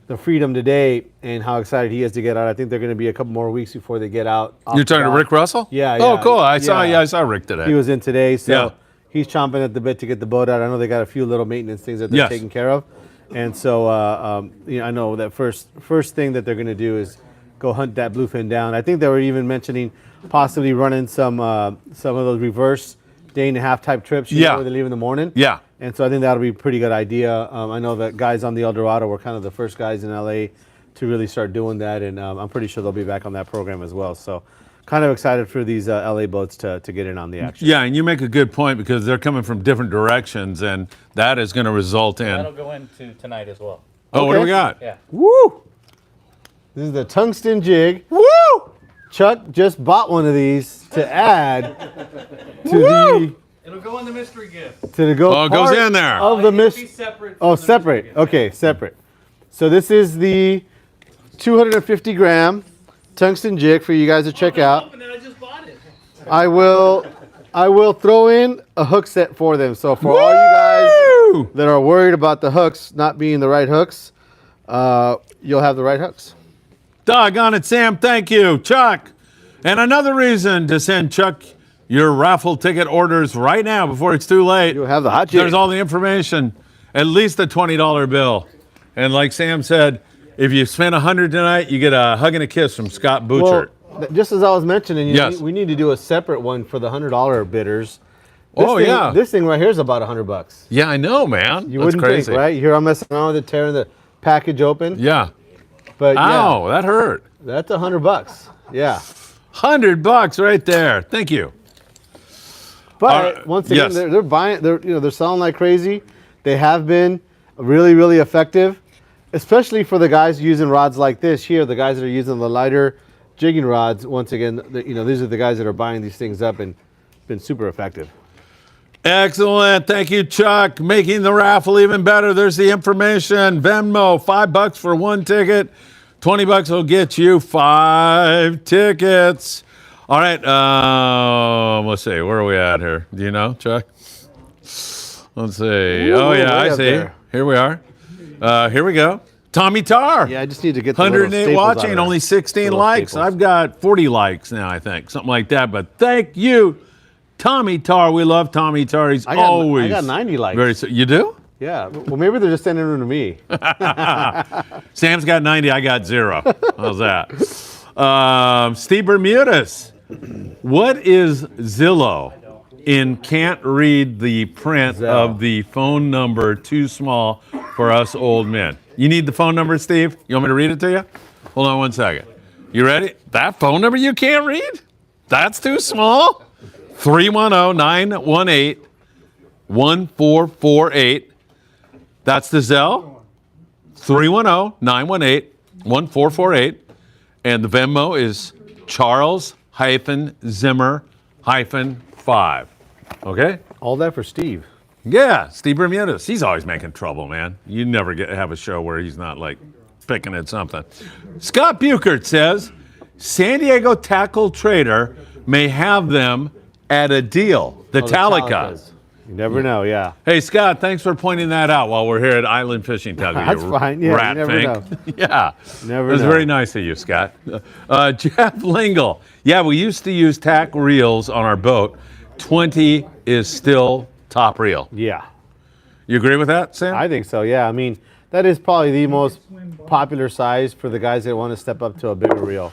the Freedom today and how excited he is to get out. I think they're going to be a couple more weeks before they get out. You're talking to Rick Russell? Yeah. Oh, cool. I yeah. saw Rick today. He was in today, so Yeah. he's chomping at the bit to get the boat out. I know they got a few little maintenance things that they're Yes. taking care of. And so I know that first thing that they're going to do is go hunt that bluefin down. I think they were even mentioning possibly running some of those reverse day and a half type trips. Yeah. Where they leave in the morning. Yeah. And so I think that'll be a pretty good idea. I know that guys on the El Dorado were kind of the first guys in LA to really start doing that, and I'm pretty sure they'll be back on that program as well. So kind of excited for these LA boats to get in on the action. Yeah, and you make a good point because they're coming from different directions, and that is going to result in. That'll go into tonight as well. Oh, what do Okay. we got? Yeah. Woo! This is the tungsten jig. Woo! Chuck just bought one of these to add to It'll go in the mystery gift. the go. Oh, it goes part in there. of the It'll be mist. separate. Oh, from the mystery separate. gift. Okay, separate. So this is the 250 gram tungsten jig for you guys to check out. Open it, I just bought it. I will throw in a hook set for them. So for all you Woo! guys that are worried about the hooks not being the right hooks, you'll have the right hooks. Doggone it, Sam. Thank you, Chuck. And another reason to send Chuck your raffle ticket orders right now before it's too late. You'll have the hot jig. There's all the information, at least a $20 bill. And like Sam said, if you spend $100 tonight, you get a hug and a kiss from Scott Bouchard. Well, just as I was mentioning, Yes. we need to do a separate one for the $100 bidders. Oh, yeah. This thing right here is about $100. Yeah, I know, man. You That's wouldn't crazy. think, right? You hear I'm messing around with it, tearing the package open. Yeah. But Ow, that hurt. yeah, that's $100. Yeah. $100 right there. Thank you. But once again, yes. they're buying. They're selling like crazy. They have been really, really effective, especially for the guys using rods like this here. The guys that are using the lighter jigging rods. Once again, these are the guys that are buying these things up and been super effective. Excellent. Thank you, Chuck. Making the raffle even better. There's the information. Venmo, $5 for one ticket. $20 will get you 5 tickets. All right. Let's see. Where are we at here? Do you know, Chuck? Let's see. Ooh, oh, yeah, way I up see. there. Here we are. Here we go. Tommy Tar. Yeah, I just need to get the little 108 staples out watching, of there. only 16 Little likes. staples. I've got 40 likes now, I think, something like that. But thank you, Tommy Tar. We love Tommy Tar. He's I always got 90 likes. You do? Yeah. Well, maybe they're just sending them to me. Sam's got 90. I got 0. How's that? Steve Bermudez. What is Zillow? Can't read the print of the phone number too small for us old men. You need the phone number, Steve? You want me to read it to you? Hold on one second. You ready? That phone number you can't read? That's too small? 310-918-1448. That's the Zelle. 310-918-1448. And the Venmo is Charles-Zimmer-5. Okay? All that for Steve. Yeah, Steve Bermudez. He's always making trouble, man. You never have a show where he's not like picking at something. Scott Buchert says San Diego Tackle Trader may have them at a deal. The Talica. Talicas. You never know, yeah. Hey, Scott, thanks for pointing that out while we're here at Island Fishing Tqckle. That's fine. Yeah, rat you never fink. know. Yeah. Never It was know. very nice of you, Scott. Jeff Lingle. Yeah, we used to use tack reels on our boat. 20 is still top reel. Yeah. You agree with that, Sam? I think so, yeah. I mean, that is probably the most popular size for the guys that want to step up to a bigger reel.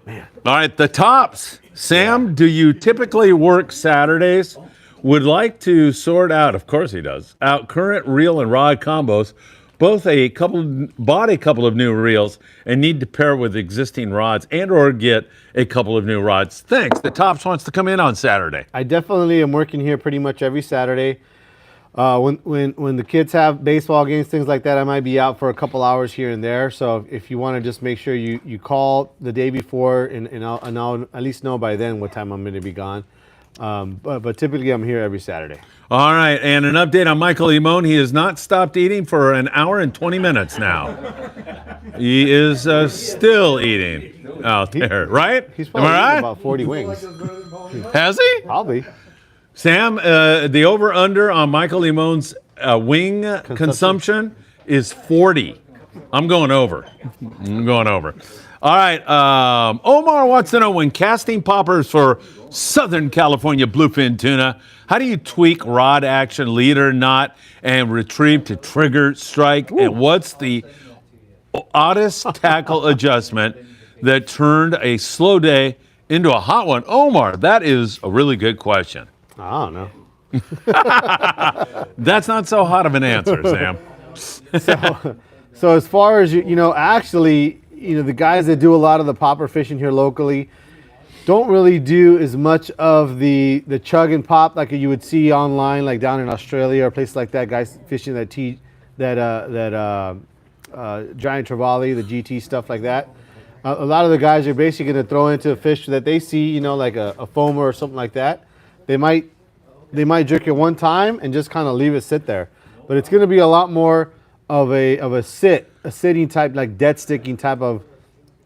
All right, the tops. Sam, do you typically work Saturdays? Would like to sort out, of course he does, out current reel and rod combos. Bought a couple of new reels and need to pair with existing rods and or get a couple of new rods. Thanks. The Tops wants to come in on Saturday. I definitely am working here pretty much every Saturday. When the kids have baseball games, things like that, I might be out for a couple hours here and there. So if you want to just make sure you call the day before and I'll at least know by then what time I'm going to be gone. But typically I'm here every Saturday. All right, and an update on Michael Limon. He has not stopped eating for an hour and 20 minutes now. He is still eating out there, right? He's Am probably I eating right? about 40 wings. Has he? Probably. Sam, the over-under on Michael Limon's wing consumption is 40. I'm going over. All right, Omar wants to know, when casting poppers for Southern California bluefin tuna, how do you tweak rod action, lead or knot, and retrieve to trigger, strike? Ooh. And what's the oddest tackle adjustment that turned a slow day into a hot one? Omar, that is a really good question. I don't know. That's not so hot of an answer, Sam. So as far as, actually, the guys that do a lot of the popper fishing here locally don't really do as much of the chug and pop like you would see online, like down in Australia or places like that. Guys fishing that giant trevally, the GT stuff like that. A lot of the guys are basically going to throw into a fish that they see, like a foamer or something like that. They might jerk it one time and just kind of leave it sit there. But it's going to be a lot more of a sitting type, like dead sticking type of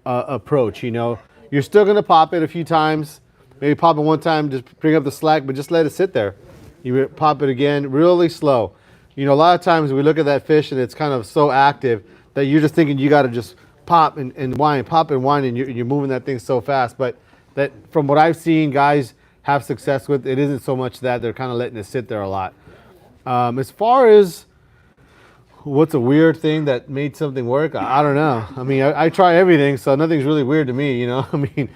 approach. You're still going to pop it a few times, maybe pop it one time, just bring up the slack, but just let it sit there. You pop it again really slow. A lot of times we look at that fish and it's kind of so active that you're just thinking you got to just pop and whine, pop and whine, and you're moving that thing so fast. But that, from what I've seen guys have success with, it isn't so much that they're kind of letting it sit there a lot. As far as what's a weird thing that made something work, I don't know. I mean, I try everything, so nothing's really weird to me, I mean,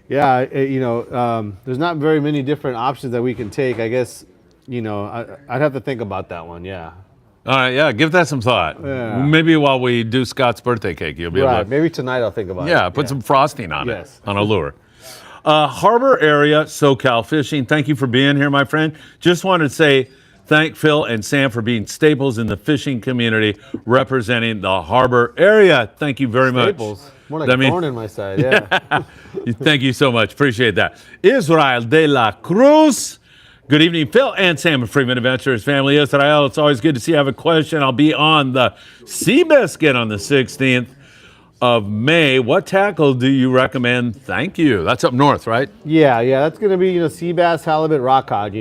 yeah, there's not very many different options that we can take. I guess, I'd have to think about that one, yeah. All right, yeah, give that some thought. Yeah. Maybe while we do Scott's birthday cake, you'll be able to. Maybe tonight I'll think about it. Yeah, put some frosting on Yes. it, on a lure. Harbor area, SoCal Fishing, thank you for being here, my friend. Just wanted to say thank Phil and Sam for being staples in the fishing community, representing the harbor area. Thank you very much. Staples. More like thorn in my side, yeah. Thank you so much. Appreciate that. Israel de la Cruz. Good evening, Phil and Sam of Friedman Adventures family. Israel, it's always good to see you. I have a question. I'll be on the Seabiscuit on the 16th of May. What tackle do you recommend? Thank you. That's up north, right? Yeah, that's going to be, sea bass, halibut, rock cod,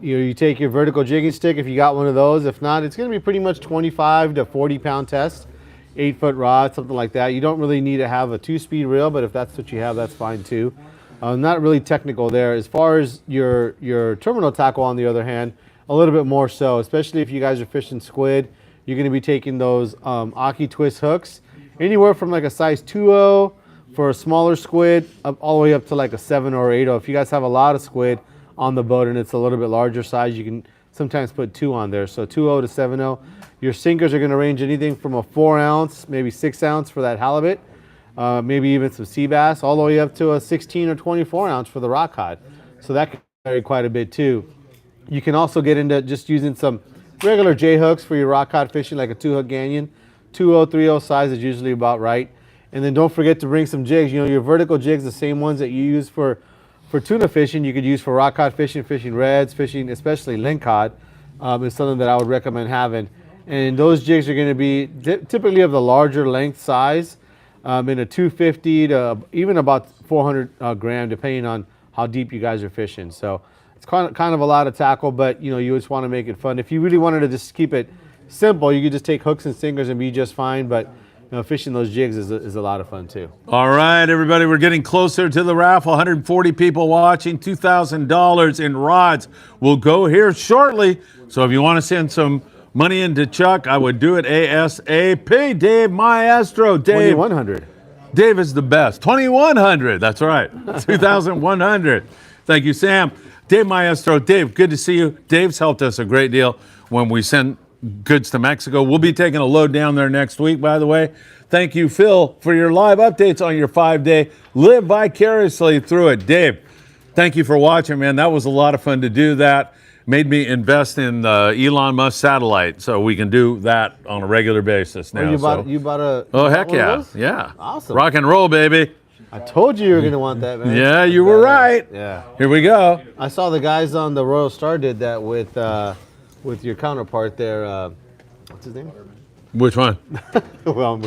you take your vertical jigging stick if you got one of those. If not, it's going to be pretty much 25 to 40 pound test, 8-foot rod, something like that. You don't really need to have a 2-speed reel, but if that's what you have, that's fine too. Not really technical there. As far as your terminal tackle, on the other hand, a little bit more so, especially if you guys are fishing squid. You're going to be taking those Aki twist hooks, anywhere from like a size 2.0 for a smaller squid, all the way up to like a 7 or 8.0. If you guys have a lot of squid on the boat and it's a little bit larger size, you can sometimes put 2 on there. So 2.0 to 7.0. Your sinkers are going to range anything from a 4 ounce, maybe 6 ounce for that halibut, maybe even some sea bass, all the way up to a 16 or 24 ounce for the rock cod. So that can vary quite a bit too. You can also get into just using some regular J hooks for your rock cod fishing, like a 2-hook Ganyan. 2.0, 3.0 size is usually about right. And then don't forget to bring some jigs. You know, your vertical jigs, the same ones that you use for tuna fishing, you could use for rock cod fishing, fishing reds, fishing especially lingcod, is something that I would recommend having. And those jigs are going to be typically of the larger length size, in a 250 to even about 400 gram, depending on how deep you guys are fishing. So it's kind of a lot of tackle, but you know, you just want to make it fun. If you really wanted to just keep it simple, you could just take hooks and sinkers and be just fine. But you know, fishing those jigs is a lot of fun too. All right, everybody, we're getting closer to the raffle. 140 people watching, $2,000 in rods will go here shortly. So if you want to send some money into Chuck, I would do it ASAP. Dave Maestro. Dave. 2,100. Dave is the best. 2,100. That's right. 2,100. Thank you, Sam. Dave Maestro. Dave, good to see you. Dave's helped us a great deal when we send goods to Mexico. We'll be taking a load down there next week, by the way. Thank you, Phil, for your live updates on your 5-day. Live vicariously through it. Dave, thank you for watching, man. That was a lot of fun to do that. Made me invest in the Elon Musk satellite, so we can do that on a regular basis now. Oh, you bought a... Oh, heck one of yeah. those? Yeah. Awesome. Rock and roll, baby. I told you were going to want that, man. Yeah, you were right. Yeah. Here we go. I saw the guys on the Royal Star did that with your counterpart there. What's his name? Which one? Well,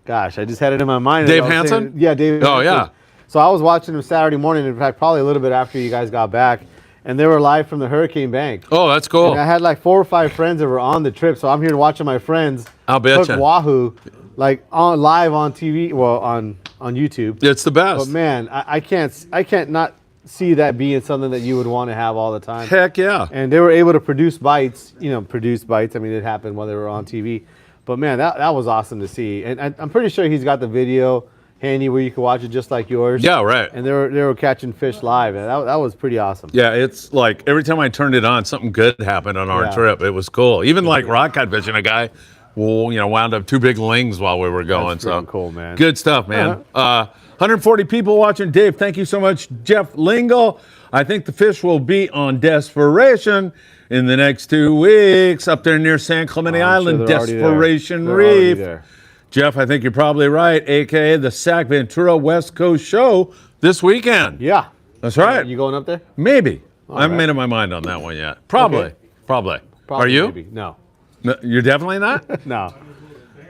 gosh, I just had it in my mind. Dave I was Hansen? saying- yeah, Dave. Oh, Hansen. yeah. So I was watching him Saturday morning, in fact, probably a little bit after you guys got back, and they were live from the Hurricane Bank. Oh, that's cool. And I had like 4 or 5 friends that were on the trip, so I'm here watching my friends I'll hook betcha. wahoo, like live on TV, well, on YouTube. It's the best. But man, I can't not see that being something that you would want to have all the time. Heck yeah. And they were able to produce bites. I mean, it happened while they were on TV. But man, that was awesome to see. And I'm pretty sure he's got the video handy where you can watch it just like yours. Yeah, right. And they were catching fish live, and that was pretty awesome. Yeah, it's like every time I turned it on, something good happened on our Yeah. trip. It was cool. Even like rock cod fishing, a guy, wound up 2 big lings while we were going. That's So freaking cool, man. Good stuff, man. 140 people watching. Dave, thank you so much. Jeff Lingle. I think the fish will be on Desperation in the next 2 weeks up there near San Clemente I'm sure Island, they're already there. Desperation They're already Reef. there. Jeff, I think you're probably right, a.k.a. the Sac Ventura West Coast Show this weekend. Yeah. That's right. You going up there? Maybe. I haven't right. made up my mind on that one yet. Probably. Okay. Probably. Probably, Are you? Maybe. No. No, you're definitely not? No.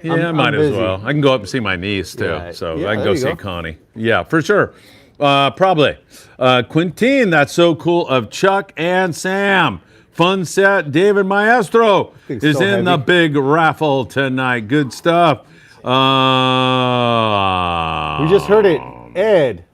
Yeah, I'm I might as busy. well. I can go up and see my niece, too. Yeah. So Yeah, I can there go you see go. Connie. Yeah, for sure. Probably. Quintine, that's so cool, of Chuck and Sam. Fun set. David Maestro Thing's is so in the heavy. big raffle tonight. Good stuff. We just heard it. Ed,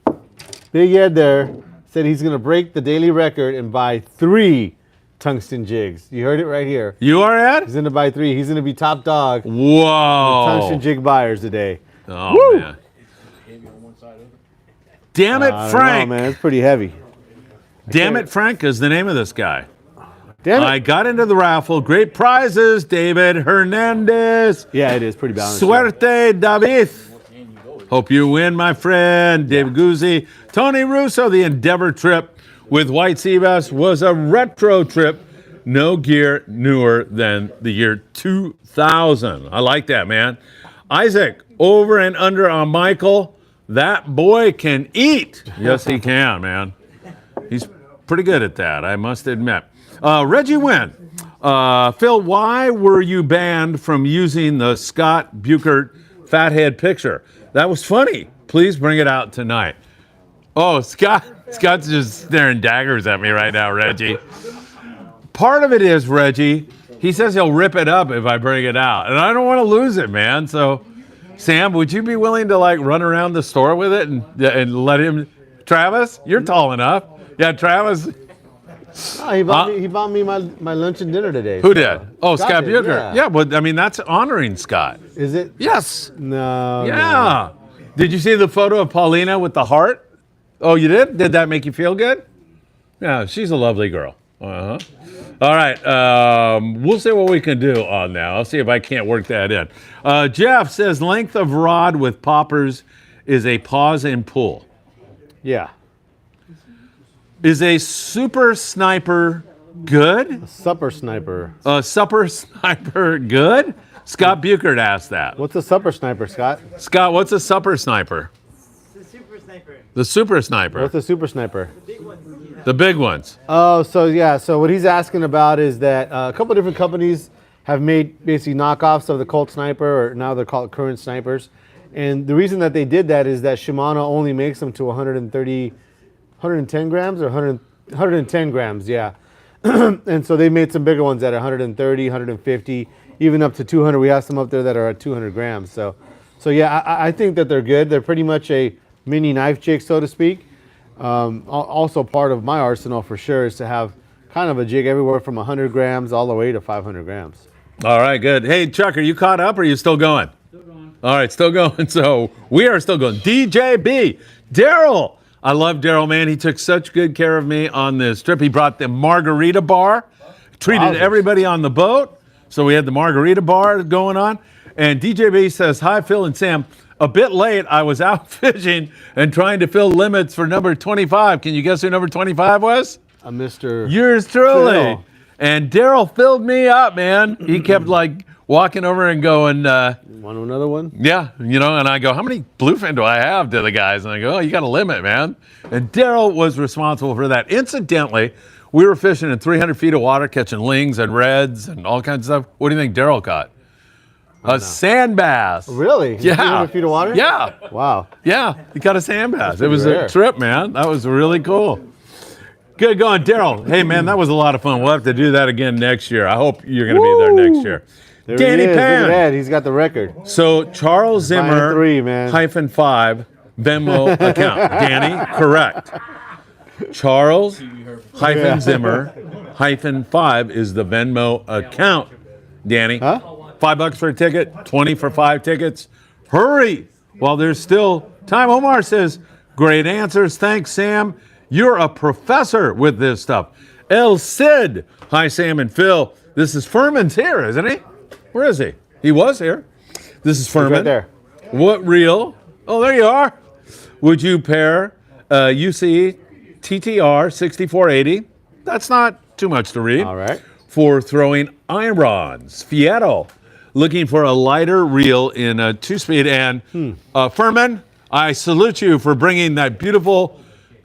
Big Ed there, said he's going to break the daily record and buy 3 tungsten jigs. You heard it right here. You are Ed? He's going to buy 3. He's going to be top dog. Whoa. Tungsten jig buyers today. Oh, Woo! man. Damn it, I don't Frank. know, man. It's pretty heavy. Damn it, Frank is the name of this guy. Damn it. I got into the raffle. Great prizes, David Hernandez. Yeah, it is pretty balanced. Suerte, David. Hope you win, my friend. Dave Guzzi. Tony Russo, the Endeavor trip with White Sea Bass was a retro trip. No gear newer than the year 2000. I like that, man. Isaac, over and under on Michael. That boy can eat. Yes, he can, man. He's pretty good at that, I must admit. Reggie Wynn. Phil, why were you banned from using the Scott Buchert fathead picture? That was funny. Please bring it out tonight. Oh, Scott. Scott's just staring daggers at me right now, Reggie. Part of it is, Reggie, he says he'll rip it up if I bring it out. And I don't want to lose it, man. So, Sam, would you be willing to, like, run around the store with it and let him... Travis, you're tall enough. Yeah, Travis. Oh, he bought me my lunch and dinner today. Who did? Oh, Scott did, Bucher. Yeah, but, I mean, that's honoring Scott. Is it? Yes. No. Yeah. Did you see the photo of Paulina with the heart? Oh, you did? Did that make you feel good? Yeah, she's a lovely girl. Uh-huh. All right. We'll see what we can do on that. I'll see if I can't work that in. Jeff says length of rod with poppers is a pause and pull. Yeah. Is a super sniper good? Supper sniper. A supper sniper good? Scott Buchert asked that. What's a supper sniper, Scott? Scott, what's a supper sniper? The super sniper. The super sniper. What's a super sniper? The big ones. Oh, so yeah. So what he's asking about is that a couple of different companies have made basically knockoffs of the Colt Sniper, or now they're called current snipers. And the reason that they did that is that Shimano only makes them to 110 grams or 110 grams, yeah. And so they made some bigger ones at 130, 150, even up to 200. We have some up there that are at 200 grams. So yeah, I think that they're good. They're pretty much a mini knife jig, so to speak. Also part of my arsenal for sure is to have kind of a jig everywhere from 100 grams all the way to 500 grams. All right, good. Hey, Chuck, are you caught up or are you still going? Still going. All right, still going. So we are still going. DJB, Daryl. I love Daryl, man. He took such good care of me on this trip. He brought the margarita bar, treated everybody on the boat. So we had the margarita bar going on. And DJB says, hi, Phil and Sam. A bit late, I was out fishing and trying to fill limits for number 25. Can you guess who number 25 was? Mr. Yours truly. Phil. And Daryl filled me up, man. He kept like walking over and going, Want another one? yeah, you know, and I go, how many bluefin do I have to the guys? And I go, oh, you got a limit, man. And Daryl was responsible for that. Incidentally, we were fishing in 300 feet of water, catching lings and reds and all kinds of stuff. What do you think Daryl caught? A sand bass. Really? Yeah. 300 feet of water? Yeah. Wow. Yeah, he caught a sand bass. It was rare. a trip, man. That was really cool. Good going, Daryl. Hey, man, that was a lot of fun. We'll have to do that again next year. I hope you're going to be there next year. There Danny he is. Look at Pan. that. He's got the record. So Charles Zimmer, -3, man. -5 Venmo account. Danny, correct. Charles Zimmer -5 is the Venmo account. Danny, Huh? $5 for a ticket, 20 for 5 tickets. Hurry while there's still time. Omar says, great answers. Thanks, Sam. You're a professor with this stuff. El Cid. Hi, Sam and Phil. This is Furman's here, isn't he? Where is he? He was here. This is Furman. Right there. What reel? Oh, there you are. Would you pair UC TTR 6480? That's not too much to read. All right. For throwing irons. Fieto. Looking for a lighter reel in a 2-speed. And Furman, I salute you for bringing that beautiful,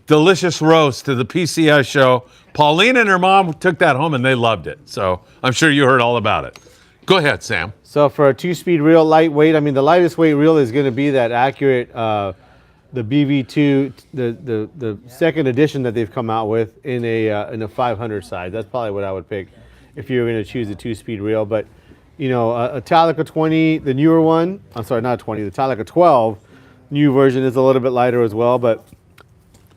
delicious roast to the PCS show. Pauline and her mom took that home and they loved it. So I'm sure you heard all about it. Go ahead, Sam. So for a 2-speed reel, lightweight, I mean, the lightest weight reel is going to be that Accurate, the BV2, the second edition that they've come out with in a 500 size. That's probably what I would pick if you were going to choose a 2-speed reel. But, you know, a Talica 20, the newer one, I'm sorry, not 20, the Talica 12, new version is a little bit lighter as well. But,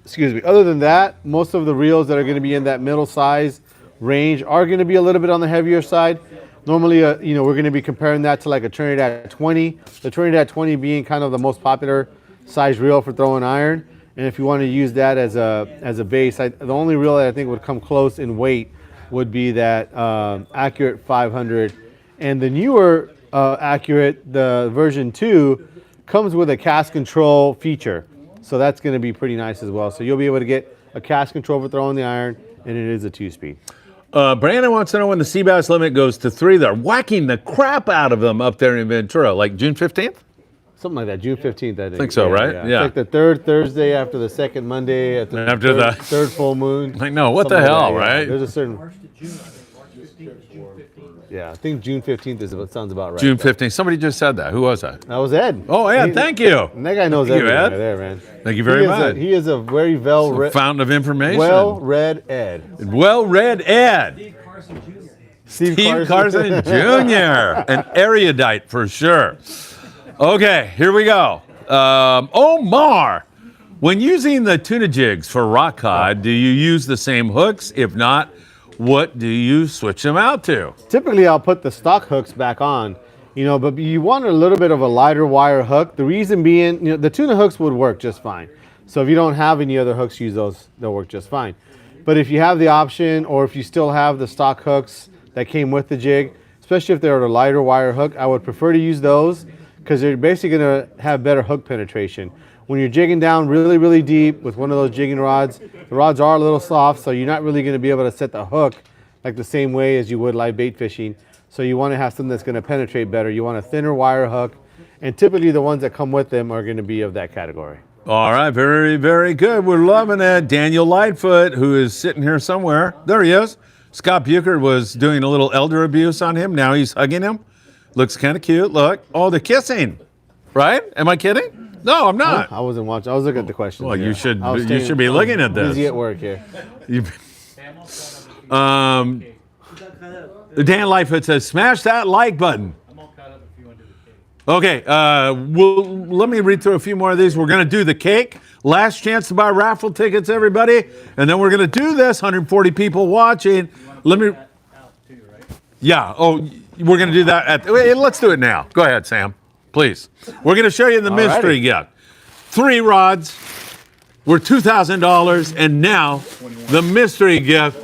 excuse me, other than that, most of the reels that are going to be in that middle size range are going to be a little bit on the heavier side. Normally, you know, we're going to be comparing that to like a Trinidad 20. The Trinidad 20 being kind of the most popular size reel for throwing iron. And if you want to use that as a base, the only reel that I think would come close in weight would be that Accurate 500. And the newer Accurate, the version 2, comes with a cast control feature. So that's going to be pretty nice as well. So you'll be able to get a cast control for throwing the iron, and it is a 2-speed. Brandon wants to know when the sea bass limit goes to 3. They're whacking the crap out of them up there in Ventura, like June 15th? Something like that, June 15th, I think. So, right? Yeah. Yeah. It's like the third Thursday after the second Monday, after the third full moon. I know, what the Something like hell, that, yeah. right? There's a certain... Yeah, I think June 15th sounds about right. June 15th. Somebody just said that. Who was that? That was Ed. Oh, Ed, He- thank you. And that guy knows Thank you, everything Ed. right there, man. Thank you very much. He is a very Fountain of information. well-read Ed. Well-read Ed. Steve Carson Jr. An erudite for sure. Okay, here we go. Omar, when using the tuna jigs for rock cod, do you use the same hooks? If not, what do you switch them out to? Typically, I'll put the stock hooks back on, but you want a little bit of a lighter wire hook. The reason being, the tuna hooks would work just fine. So if you don't have any other hooks, use those. They'll work just fine. But if you have the option, or if you still have the stock hooks that came with the jig, especially if they're a lighter wire hook, I would prefer to use those because they're basically going to have better hook penetration. When you're jigging down really, really deep with one of those jigging rods, the rods are a little soft, so you're not really going to be able to set the hook like the same way as you would live bait fishing. So you want to have something that's going to penetrate better. You want a thinner wire hook, and typically the ones that come with them are going to be of that category. All right, very, very good. We're loving it. Daniel Lightfoot, who is sitting here somewhere. There he is. Scott Buchert was doing a little elder abuse on him. Now he's hugging him. Looks kind of cute. Look. Oh, they're kissing. Right? Am I kidding? No, I'm not. I wasn't watching. I was looking at the questions. Well, here. you should I was be looking at this. Busy at work here. Dan Lightfoot says, smash that like button. I'm all caught up if you want to do the cake. Okay, let me read through a few more of these. We're going to do the cake. Last chance to buy raffle tickets, everybody. And then we're going to do this. 140 people watching. Let me. Out too, right? Yeah. Oh, we're going to do that. Let's do it now. Go ahead, Sam. Please. We're going to show you the mystery gift. 3 rods were $2,000, and now the mystery gift.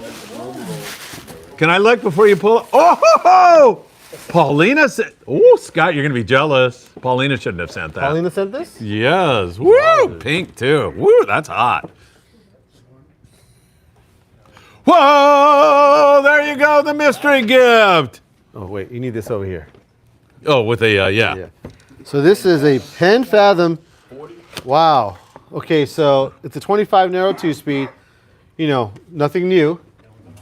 Can I look before you pull it? Oh! Paulina said, oh, Scott, you're going to be jealous. Paulina shouldn't have sent that. Paulina sent this? Yes. Woo! Pink, too. Woo, that's hot. Whoa! There you go, the mystery gift. Oh, wait. You need this over here. Oh, with a, yeah. So this is a Penn Fathom. Wow. Okay, so it's a 25 narrow 2-speed. Nothing new.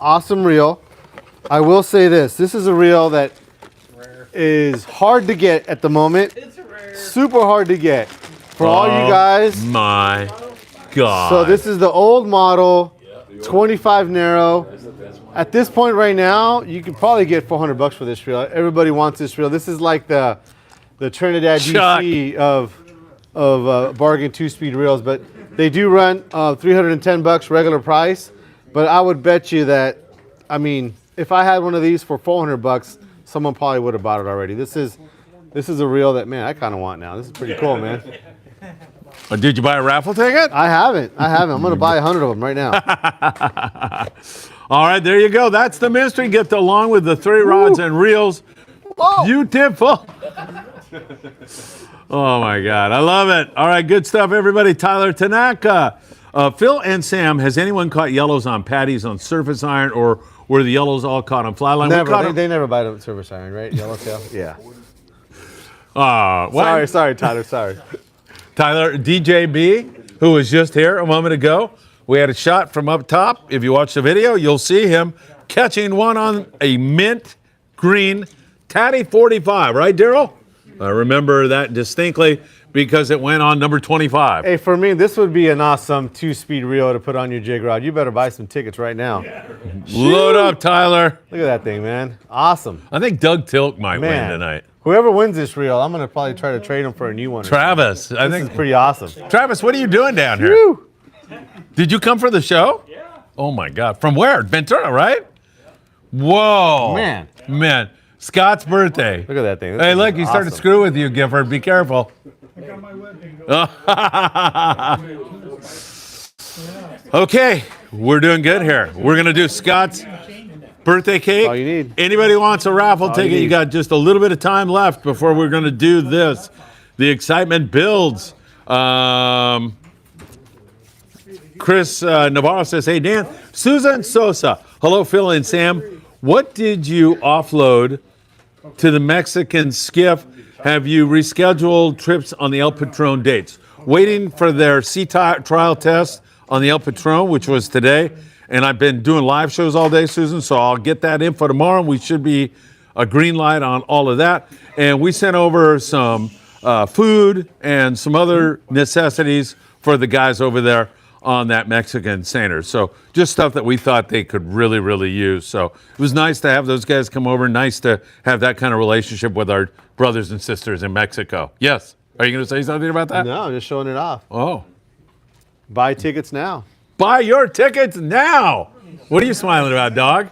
Awesome reel. I will say this. This is a reel that is hard to get at the moment. It's rare. Super hard to get for all you guys. My God. So this is the old model, 25 narrow. At this point right now, you can probably get $400 for this reel. Everybody wants this reel. This is like the Trinidad Chuck. DC of bargain 2-speed reels, but they do run $310 regular price. But I would bet you that, if I had one of these for $400, someone probably would have bought it already. This is a reel that, man, I kind of want now. This is pretty cool, man. Did you buy a raffle ticket? I haven't. I'm going to buy 100 of them right now. All right, there you go. That's the mystery gift along with the 3 rods and reels. Whoa. Beautiful. Oh, my God. I love it. All right, good stuff, everybody. Tyler Tanaka. Phil and Sam, has anyone caught yellows on patties on surface iron, or were the yellows all caught on fly line? Never. They never bite on surface iron, right? Yellowtail? Yeah. What? Sorry, Tyler. Sorry. Tyler, DJB, who was just here a moment ago, we had a shot from up top. If you watch the video, you'll see him catching one on a mint green Tatty 45, right, Daryl? I remember that distinctly because it went on number 25. Hey, for me, this would be an awesome 2-speed reel to put on your jig rod. You better buy some tickets right now. Load up, Tyler. Look at that thing, man. Awesome. I think Doug Tilk might win Man. tonight. Whoever wins this reel, I'm going to probably try to trade him for a new one. Travis, I This think. is pretty awesome. Travis, what are you doing down here? Woo! Did you come for the show? Yeah. Oh my God. From where? Ventura, right? Whoa. Man. Scott's birthday. Look at that thing. This Hey, thing look, is he started awesome. screwing with you, Gifford. Be careful. Okay, we're doing good here. We're going to do Scott's birthday cake. all you need. Anybody wants a raffle ticket, you need. got just a little bit of time left before we're going to do this. The excitement builds. Chris Navarro says, hey, Dan. Susan Sosa. Hello, Phil and Sam. What did you offload to the Mexican skiff? Have you rescheduled trips on the El Patron dates? Waiting for their sea trial test on the El Patron, which was today, And I've been doing live shows all day, Susan, so I'll get that info tomorrow. We should be a green light on all of that. And we sent over some food and some other necessities for the guys over there on that Mexican seiner. So just stuff that we thought they could really, really use. So it was nice to have those guys come over. Nice to have that kind of relationship with our brothers and sisters in Mexico. Yes. Are you going to say something about that? No, I'm just showing it off. Oh. Buy tickets now. Buy your tickets now. What are you smiling about, dog?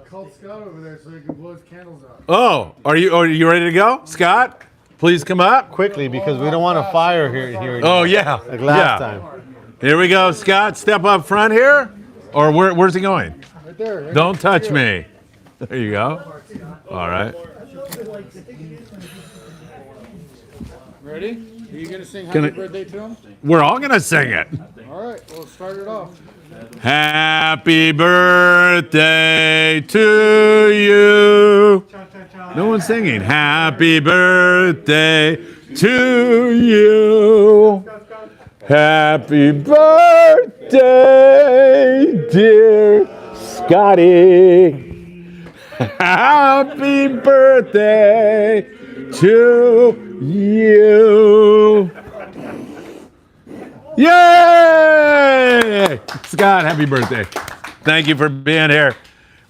Called Scott over there so he can blow his candles out. Oh, are you ready to go? Scott, please come up. Quickly, because we don't want a fire here. Oh, yeah. Like last time. Here we go, Scott. Step up front here. Or where's he going? Right there. Right Don't touch me. There you go. All right. Ready? Are you going to sing Can happy I- birthday to him? We're all going to sing it. All right, well, start it off. Happy birthday to you. No one's singing. Happy birthday to you. Happy birthday, dear Scotty. Happy birthday to you. Yay! Scott, happy birthday. Thank you for being here.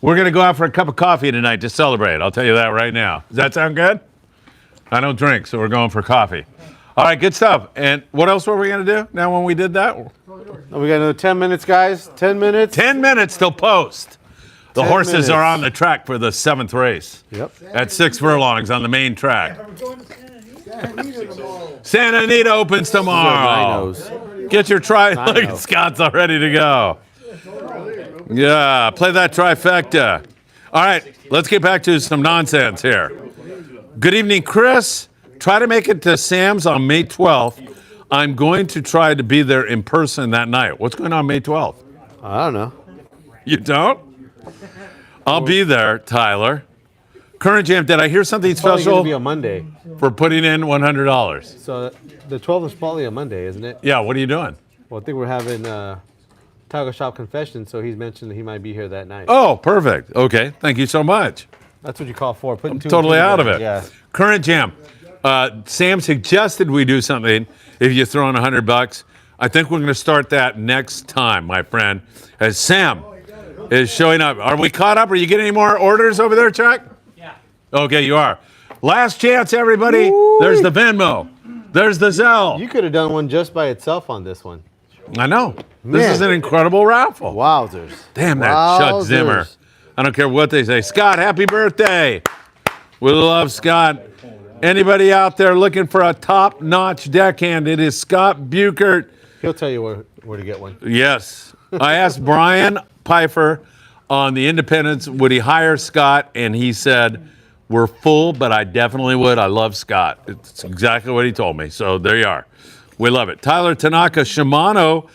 We're going to go out for a cup of coffee tonight to celebrate. I'll tell you that right now. Does that sound good? I don't drink, so we're going for coffee. All right, good stuff. And what else were we going to do now when we did that? Oh, we got another 10 minutes, guys. 10 minutes. 10 minutes till post. The 10 horses minutes. are on the track for the 7th race. Yep. At 6 furlongs on the main track. Santa Anita tomorrow. Santa Anita opens tomorrow. Rhinos. Get your look Rhino. at Scott's all ready to go. Yeah, play that trifecta. All right, let's get back to some nonsense here. Good evening, Chris. Try to make it to Sam's on May 12th. I'm going to try to be there in person that night. What's going on May 12th? I don't know. You don't? I'll be there, Tyler. Current Jam, did I hear something It's probably going special to be a Monday. for putting in $100? So the 12th is probably a Monday, isn't it? Yeah, what are you doing? Well, I think we're having Taco Shop Confession, so he's mentioned that he might be here that night. Oh, perfect. Okay, thank you so much. That's what you call for. Putting two and Totally two out of together. it. Yeah. Current Jam. Sam suggested we do something if you throw in $100. I think we're going to start that next time, my friend, as Sam is showing up. Are we caught up? Are you getting any more orders over there, Chuck? Yeah. Okay, you are. Last chance, everybody. Woo-wee. There's the Venmo. There's the Zelle. You could have done one just by itself on this one. I know. This Man. is an incredible raffle. Wowzers. Damn that Chuck Wowzers. Zimmer. I don't care what they say. Scott, happy birthday. We love Scott. Anybody out there looking for a top-notch deckhand, it is Scott Buchert. He'll tell you where to get one. Yes. I asked Brian Pfeiffer on the Independence, would he hire Scott? And he said, we're full, but I definitely would. I love Scott. It's exactly what he told me. So there you are. We love it. Tyler Tanaka, Shimano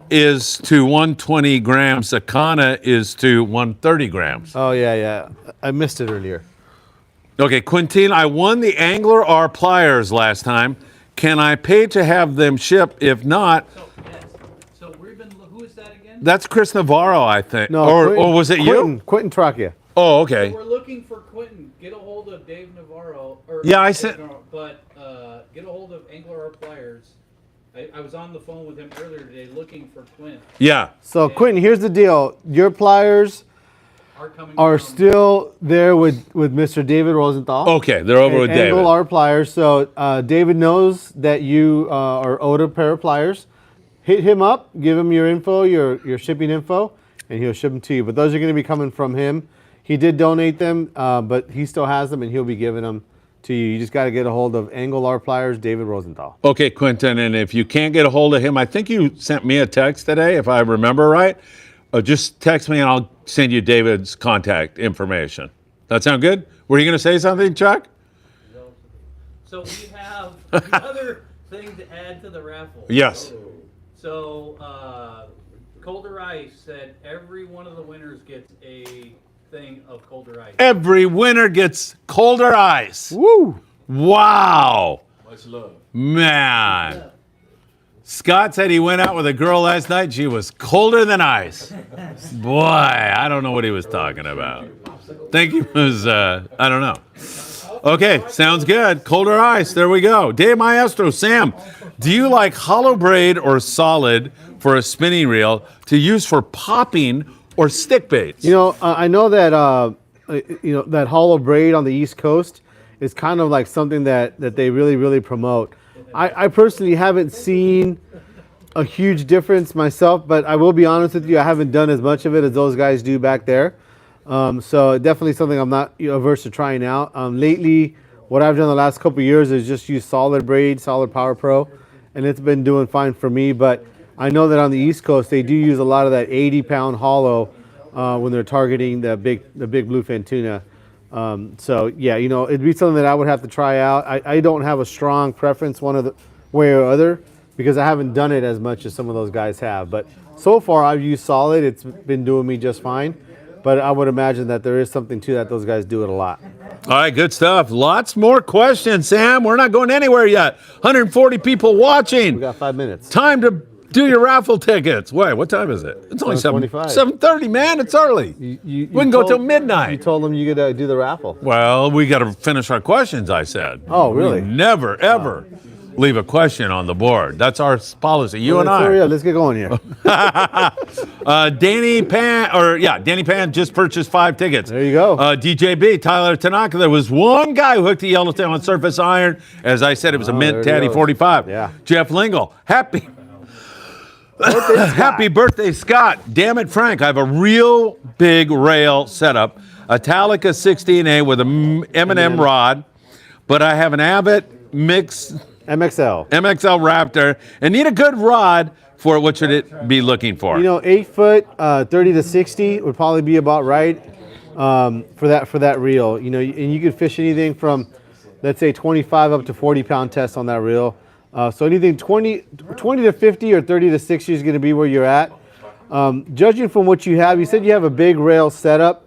is to 120 grams. Akana is to 130 grams. Oh, yeah. I missed it earlier. Okay, Quintin, I won the Angler R pliers last time. Can I pay to have them shipped? If not, So we've been. Who is that again? that's Chris Navarro, I think. No, or was it you? Quentin Trachia. Oh, okay. We're looking for Quentin. Get a hold of Dave Navarro. Or, Yeah, I said- But get a hold of Angler or Pliers. I was on the phone with him earlier today looking for Quentin. Yeah. So, Quentin, here's the deal. Your pliers are from- still there with Mr. David Rosenthal. Okay, they're over with David. Angle our pliers. So David knows that you are owed a pair of pliers. Hit him up, give him your info, your shipping info, and he'll ship them to you. But those are going to be coming from him. He did donate them, but he still has them, and he'll be giving them to you. You just got to get a hold of Angle our pliers, David Rosenthal. Okay, Quentin, and if you can't get a hold of him, I think you sent me a text today, if I remember right. Just text me and I'll send you David's contact information. That sound good? Were you going to say something, Chuck? So we have another thing to add to the raffle. Yes. So Colder Ice said every one of the winners gets a thing of Colder Ice. Every winner gets colder ice. Woo! Wow. Much love. Man. Scott said he went out with a girl last night. She was colder than ice. Boy, I don't know what he was talking about. Think he was, I don't know. Okay, sounds good. Colder ice. There we go. Dave Maestro, Sam, do you like hollow braid or solid for a spinning reel to use for popping or stick baits? You know, I know that that hollow braid on the East Coast is kind of like something that they really promote. I personally haven't seen a huge difference myself, but I will be honest with you, I haven't done as much of it as those guys do back there. So definitely something I'm not averse to trying out. Lately, what I've done the last couple of years is just use solid braid, solid Power Pro, and it's been doing fine for me. But I know that on the East Coast, they do use a lot of that 80-pound hollow when they're targeting the big bluefin tuna. So yeah, you know, it'd be something that I would have to try out. I don't have a strong preference one of the way or other because I haven't done it as much as some of those guys have. But so far, I've used solid. It's been doing me just fine. But I would imagine that there is something to that. Those guys do it a lot. All right, good stuff. Lots more questions, Sam. We're not going anywhere yet. 140 people watching. We got 5 minutes. Time to do your raffle tickets. Wait, what time is it? It's only 7:30, man. It's early. We can go till midnight. You told them you could do the raffle. Well, we got to finish our questions, I said. Oh, really? We never, ever leave a question on the board. That's our policy. You and I. Hurry up. Let's get going here. Danny Pan just purchased 5 tickets. There you go. DJB, Tyler Tanaka. There was one guy who hooked the Yellowtail on surface iron. As I said, it was a mint Taddy 45. Yeah. Jeff Lingle, happy birthday, Scott. Damn it, Frank. I have a real big rail setup, a Talica 16A with a M&M rod, but I have an Abbott MXL Raptor and need a good rod for it. What should it be looking for? You know, 8 foot, 30 to 60 would probably be about right for that reel. You know, and you could fish anything from, let's say, 25 up to 40 pound test on that reel. So anything 20 to 50 or 30 to 60 is going to be where you're at. Judging from what you have, you said you have a big rail setup,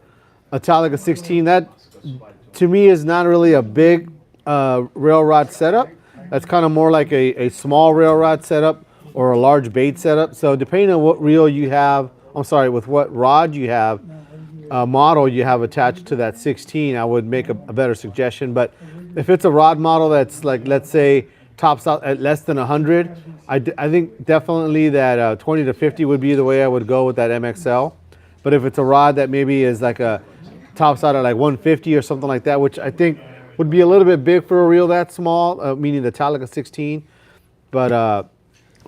a Talica 16. That, to me, is not really a big rail rod setup. That's kind of more like a small rail rod setup or a large bait setup. So depending on what reel you have, with what rod you have, model you have attached to that 16, I would make a better suggestion. But if it's a rod model that's like, let's say, tops out at less than 100, I think definitely that 20 to 50 would be the way I would go with that MXL. But if it's a rod that maybe is like a tops out at like 150 or something like that, which I think would be a little bit big for a reel that small, meaning the Talica 16. But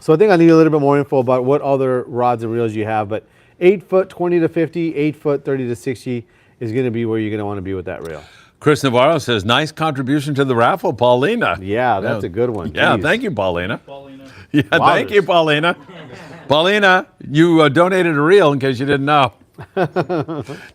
so I think I need a little bit more info about what other rods and reels you have. But 8 foot 20 to 50, 8 foot 30 to 60 is going to be where you're going to want to be with that reel. Chris Navarro says, nice contribution to the raffle, Paulina. Yeah, that's a good one. Yeah, Jeez. thank you, Paulina. Paulina. Yeah, thank you, Paulina. Paulina, you donated a reel in case you didn't know.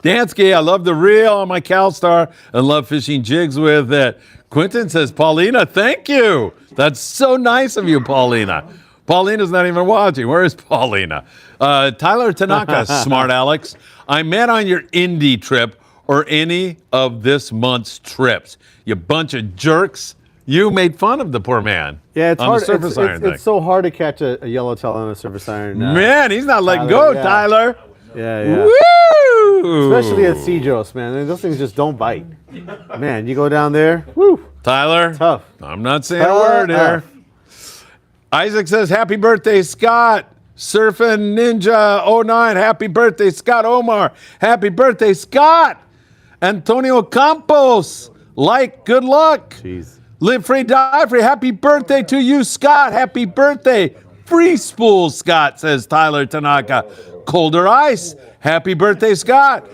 Dansky, I love the reel on my CalStar and love fishing jigs with it. Quentin says, Paulina, thank you. That's so nice of you, Paulina. Paulina's not even watching. Where is Paulina? Tyler Tanaka, smart Alex. I met on your Indy trip or any of this month's trips. You bunch of jerks. You made fun of the poor man. Yeah, it's on hard. The surface iron thing. It's so hard to catch a yellowtail on a surface iron. Man, he's not letting Tyler, go, yeah. Tyler. Yeah. Woo! Especially at Cedros, man. Those things just don't bite. Man, you go down there, woo. Tyler, Tough. I'm not saying a word here. Isaac says, happy birthday, Scott. Surfing Ninja 09, happy birthday, Scott Omar. Happy birthday, Scott. Antonio Campos, good luck. Jeez. Live free, die free. Happy birthday to you, Scott. Happy birthday. Free spool, Scott, says Tyler Tanaka. Colder ice. Happy birthday, Scott.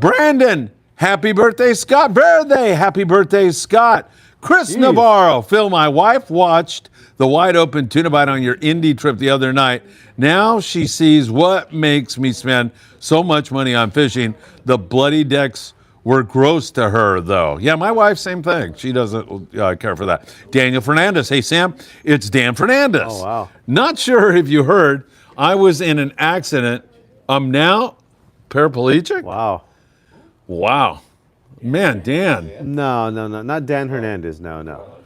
Brandon, happy birthday, Scott. Verde, happy birthday, Scott. Chris Navarro, Phil, my wife watched the wide open tuna bite on your Indy trip the other night. Now she sees what makes me spend so much money on fishing. The bloody decks were gross to her, though. Yeah, my wife, same thing. She doesn't care for that. Daniel Fernandez. Hey, Sam, it's Dan Fernandez. Oh, wow. Not sure if you heard, I was in an accident. I'm now paraplegic. Wow. Man, Dan. No. Not Dan Hernandez. No.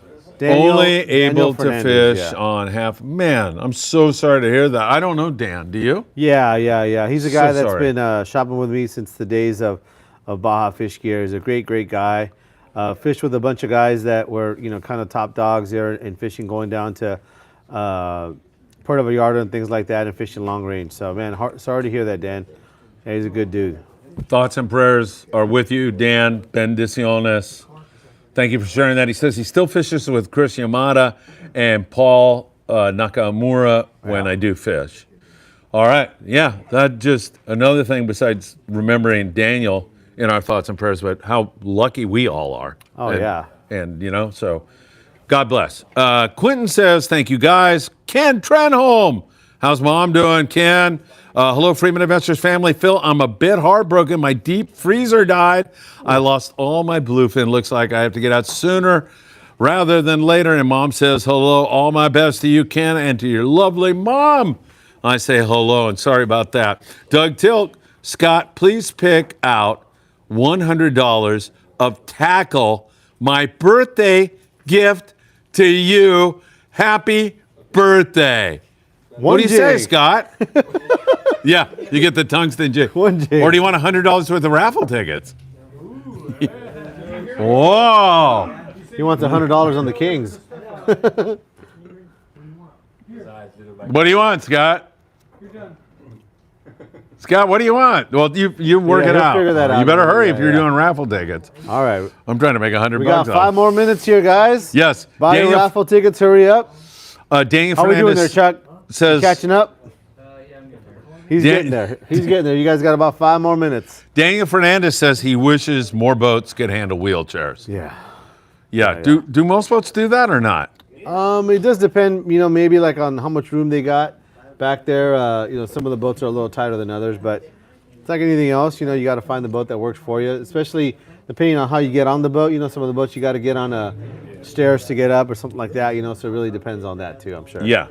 Only Daniel able to Fernandez, fish yeah. on half. Man, I'm so sorry to hear that. I don't know Dan. Do you? Yeah. He's a guy So that's sorry. been shopping with me since the days of Baja Fish Gear. He's a great guy. Fished with a bunch of guys that were, kind of top dogs there in fishing, going down to Puerto Vallarta and things like that, and fishing long range. So, man, sorry to hear that, Dan. Yeah, he's a good dude. Thoughts and prayers are with you, Dan. Bendiciones. Thank you for sharing that. He says he still fishes with Chris Yamada and Paul Nakamura when I do fish. All right. Yeah, that just another thing besides remembering Daniel in our thoughts and prayers, but how lucky we all are. Oh, And- yeah. And, so God bless. Quentin says, thank you, guys. Ken Trenholm. How's mom doing, Ken? Hello, Friedman Adventures family. Phil, I'm a bit heartbroken. My deep freezer died. I lost all my bluefin. Looks like I have to get out sooner rather than later. And mom says, hello, all my best to you, Ken, and to your lovely mom. I say hello, and sorry about that. Doug Tilk, Scott, please pick out $100 of tackle, my birthday gift to you. Happy birthday. What do you say, Scott? Yeah, you get the tungsten jig. One jig. Or do you want $100 worth of raffle tickets? Whoa. He wants $100 on the Kings. What do you want, Scott? Scott, what do you want? Well, you work Yeah, it he'll out. figure that You out. better hurry if Yeah, you're yeah. doing raffle tickets. All right. I'm trying to make $100 We got off. 5 more minutes here, guys. Yes. Buy your Daniel- raffle tickets. Hurry up. Daniel How are we doing there, Fernandez Chuck? says, You catching up? Yeah, I'm getting there. He's Dan- getting there. He's getting there. You guys got about 5 more minutes. Daniel Fernandez says he wishes more boats could handle wheelchairs. Yeah. Yeah. Do most boats do that or not? It does depend, maybe like on how much room they got back there. Some of the boats are a little tighter than others, but it's like anything else. You got to find the boat that works for you, especially depending on how you get on the boat. Some of the boats you got to get on stairs to get up or something like that. So it really depends on that too, I'm sure. Yeah.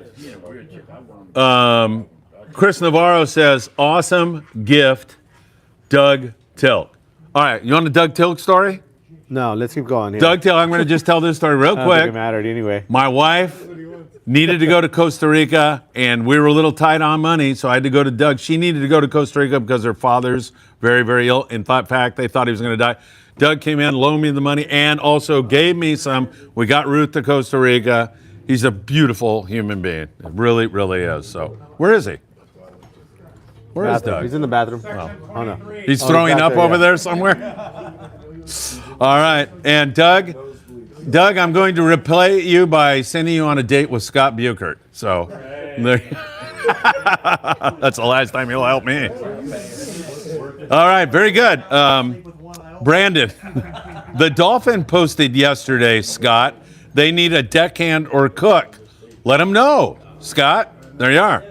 Chris Navarro says, awesome gift, Doug Tilk. All right, you want a Doug Tilk story? No, let's keep going. Here. Doug Tilk, I'm going to just tell this story real I don't think it quick. mattered anyway. My wife needed to go to Costa Rica, and we were a little tight on money, so I had to go to Doug. She needed to go to Costa Rica because her father's very, very ill. In fact, they thought he was going to die. Doug came in, loaned me the money, and also gave me some. We got Ruth to Costa Rica. He's a beautiful human being. It really, really is. So, where is he? Where is Bathroom. Doug? He's in the bathroom. Oh no. He's Oh, throwing back up there, over yeah. there somewhere? All right. And Doug, I'm going to repay you by sending you on a date with Scott Buchert. So that's the last time he'll help me. All right. Very good. Brandon, the Dolphin posted yesterday, Scott, they need a deckhand or cook. Let them know, Scott. There you are.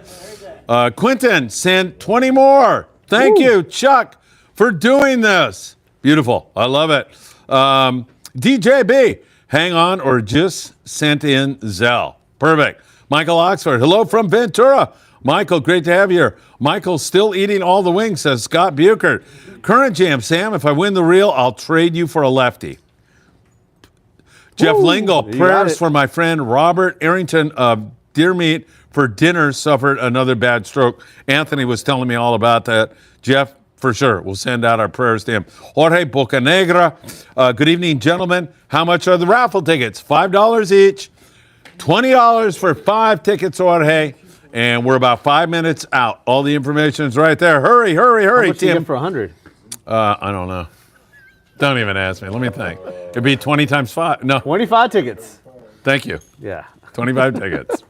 Quentin sent 20 more. Thank you, Chuck, for doing this. Beautiful. I love it. DJB, hang on or just sent in Zell. Perfect. Michael Oxford, hello from Ventura. Michael, great to have you here. Michael's still eating all the wings, says Scott Buchert. Current Jam, Sam, if I win the reel, I'll trade you for a lefty. Jeff Lingle, you got prayers it. for my friend Robert Arrington of Deer Meat for dinner suffered another bad stroke. Anthony was telling me all about that. Jeff, for sure, we'll send out our prayers to him. Jorge Bocanegra, good evening, gentlemen. How much are the raffle tickets? $5 each. $20 for 5 tickets, Jorge. And we're about 5 minutes out. All the information is right there. Hurry, hurry, How hurry, much do you Tim. get for 100? I don't know. Don't even ask me. Let me think. It'd be 20 times 5. No, 25 tickets. thank you. Yeah. 25 tickets.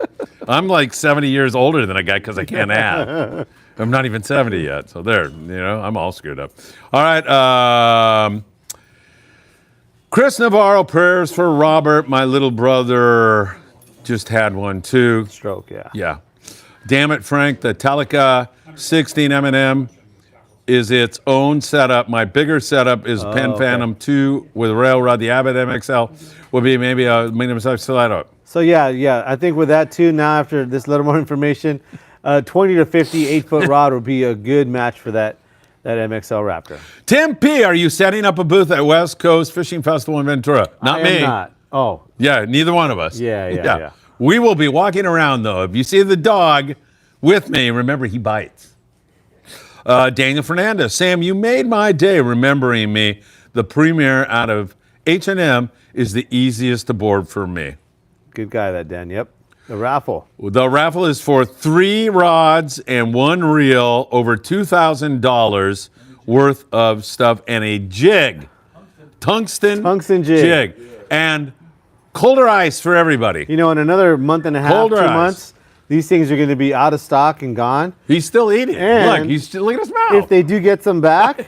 I'm like 70 years older than a guy because I can't add. I'm not even 70 yet. So there, I'm all screwed up. All right. Chris Navarro, prayers for Robert. My little brother just had one too. Stroke, yeah. Yeah. Damn it, Frank. The Telica 16 M&M is its own setup. My bigger setup is Penn Phantom 2 with rail rod. The Abbott MXL will be maybe a medium-sized stiletto. So yeah. I think with that too, now after this little more information, 20 to 50 8-foot rod would be a good match for that MXL Raptor. Tim P., are you setting up a booth at West Coast Fishing Festival in Ventura? Not I me. am not. Oh, Yeah, neither one of us. Yeah. We will be walking around, though. If you see the dog with me, remember he bites. Daniel Fernandez. Sam, you made my day remembering me. The premier out of H&M is the easiest to board for me. good guy, that Dan. Yep. The raffle. The raffle is for 3 rods and 1 reel, over $2,000 worth of stuff, and a jig. Tungsten jig. And colder ice for everybody. You know, in another month and a half, Colder 2 ice. months, these things are going to be out of stock and gone. He's still eating. And Look at his mouth. If they do get some back,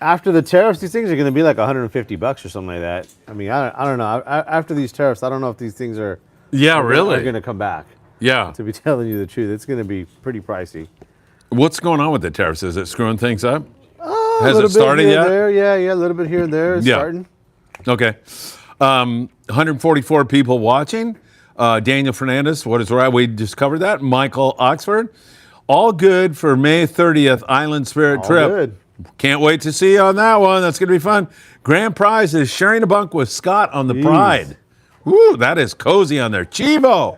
after the tariffs, these things are going to be like $150 or something like that. I mean, I don't know. After these tariffs, I don't know if these things are really going to come back. Yeah. To be telling you the truth, it's going to be pretty pricey. What's going on with the tariffs? Is it screwing things up? A Has little it started bit here yet? and there. Yeah, a little bit here and there. It's starting. Okay. 144 people watching. Daniel Fernandez, what is right? We just covered that. Michael Oxford. All good for May 30th Island Spirit All trip. good. Can't wait to see you on that one. That's going to be fun. Grand prize is sharing a bunk with Scott on the Pride. Woo, that is cozy on there. Chivo.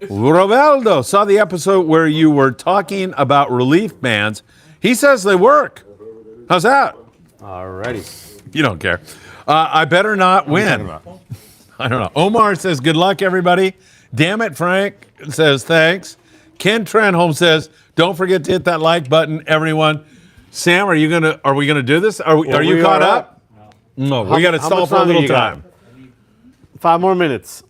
Roveldo saw the episode where you were talking about relief bands. He says they work. How's that? Alrighty. You don't care. I better not win. I don't know. Omar says, good luck, everybody. Damn it, Frank says, thanks. Ken Trenholm says, don't forget to hit that like button, everyone. Sam, are we gonna do this? Are you caught up? No, we got to how stall much for a longer little you got? time. 5 more minutes.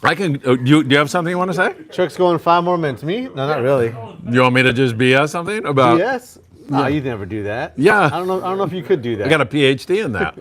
I can. Do you have something you want to say? Chuck's going 5 more minutes. Me? No, not really. You want me to just BS something about? Yes. No, you never do that. Yeah. I don't know if you could do that. I got a PhD in that.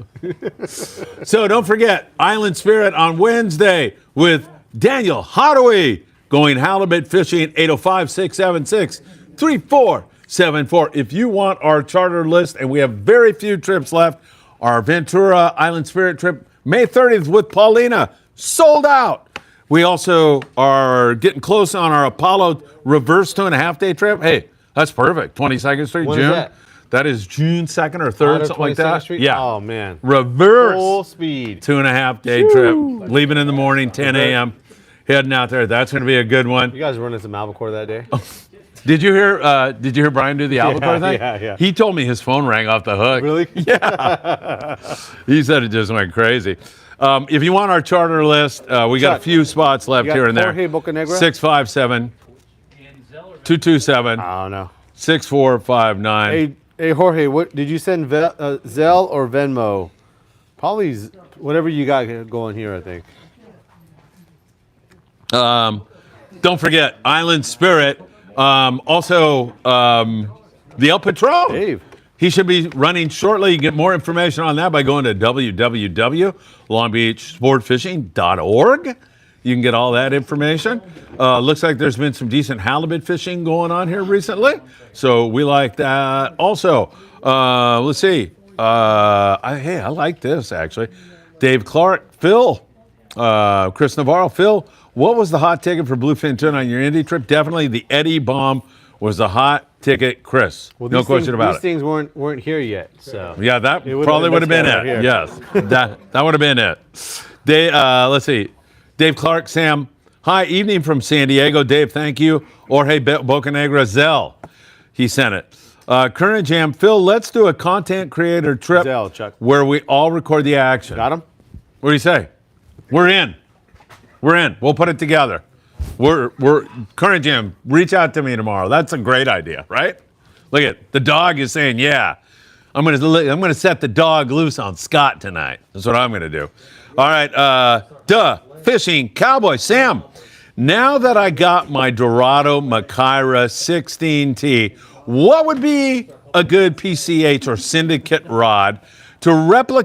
So don't forget, Island Spirit on Wednesday with Daniel Hottaway going halibut fishing, 805-676-3474. If you want our charter list, and we have very few trips left, our Ventura Island Spirit trip, May 30th with Paulina, sold out. We also are getting close on our Apollo reverse 2.5-day trip. Hey, that's perfect. 22nd Street, When is June. that? That is June 2nd or 3rd, something like 22nd that. Street? Yeah. Oh, man. Reverse. Full speed. 2.5-day trip. Leaving in the morning, 10 a.m. Heading out there. That's going to be a good one. You guys running some albacore that day? Did you hear Brian do the albacore thing? Yeah. He told me his phone rang off the hook. Really? Yeah. He said it just went crazy. If you want our charter list, we got a few spots left here and there. Jorge Bocanegra? 657-227-6459. I don't know. Hey, Jorge, what did you send Zelle or Venmo? Probably whatever you got going here, I think. Don't forget, Island Spirit. Also, the El Patron. Dave. He should be running shortly. You can get more information on that by going to www.longbeachsportfishing.org. You can get all that information. Looks like there's been some decent halibut fishing going on here recently, so we like that. Also, let's see. I like this actually. Dave Clark, Phil, Chris Navarro. Phil, what was the hot ticket for bluefin tuna on your Indy trip? Definitely the Eddie Bomb was the hot ticket, Chris. Well, no question about it. These things weren't here yet, so. Yeah, that would've probably would have been been it. here. Yes, that would have been it. Let's see. Dave Clark, Sam. Hi, evening from San Diego. Dave, thank you. Jorge Bocanegra Zell. He sent it. Current Jam. Phil, let's do a content creator trip Zell, Chuck. where we all record the action. Got him? What do you say? We're in. We're in. We'll put it together. We're Current Jam. Reach out to me tomorrow. That's a great idea, right? Look at the dog is saying, yeah. I'm gonna set the dog loose on Scott tonight. That's what I'm gonna do. All right. Fishing Cowboy Sam. Now that I got my Dorado Macaira 16T, what would be a good PCH or syndicate rod to replace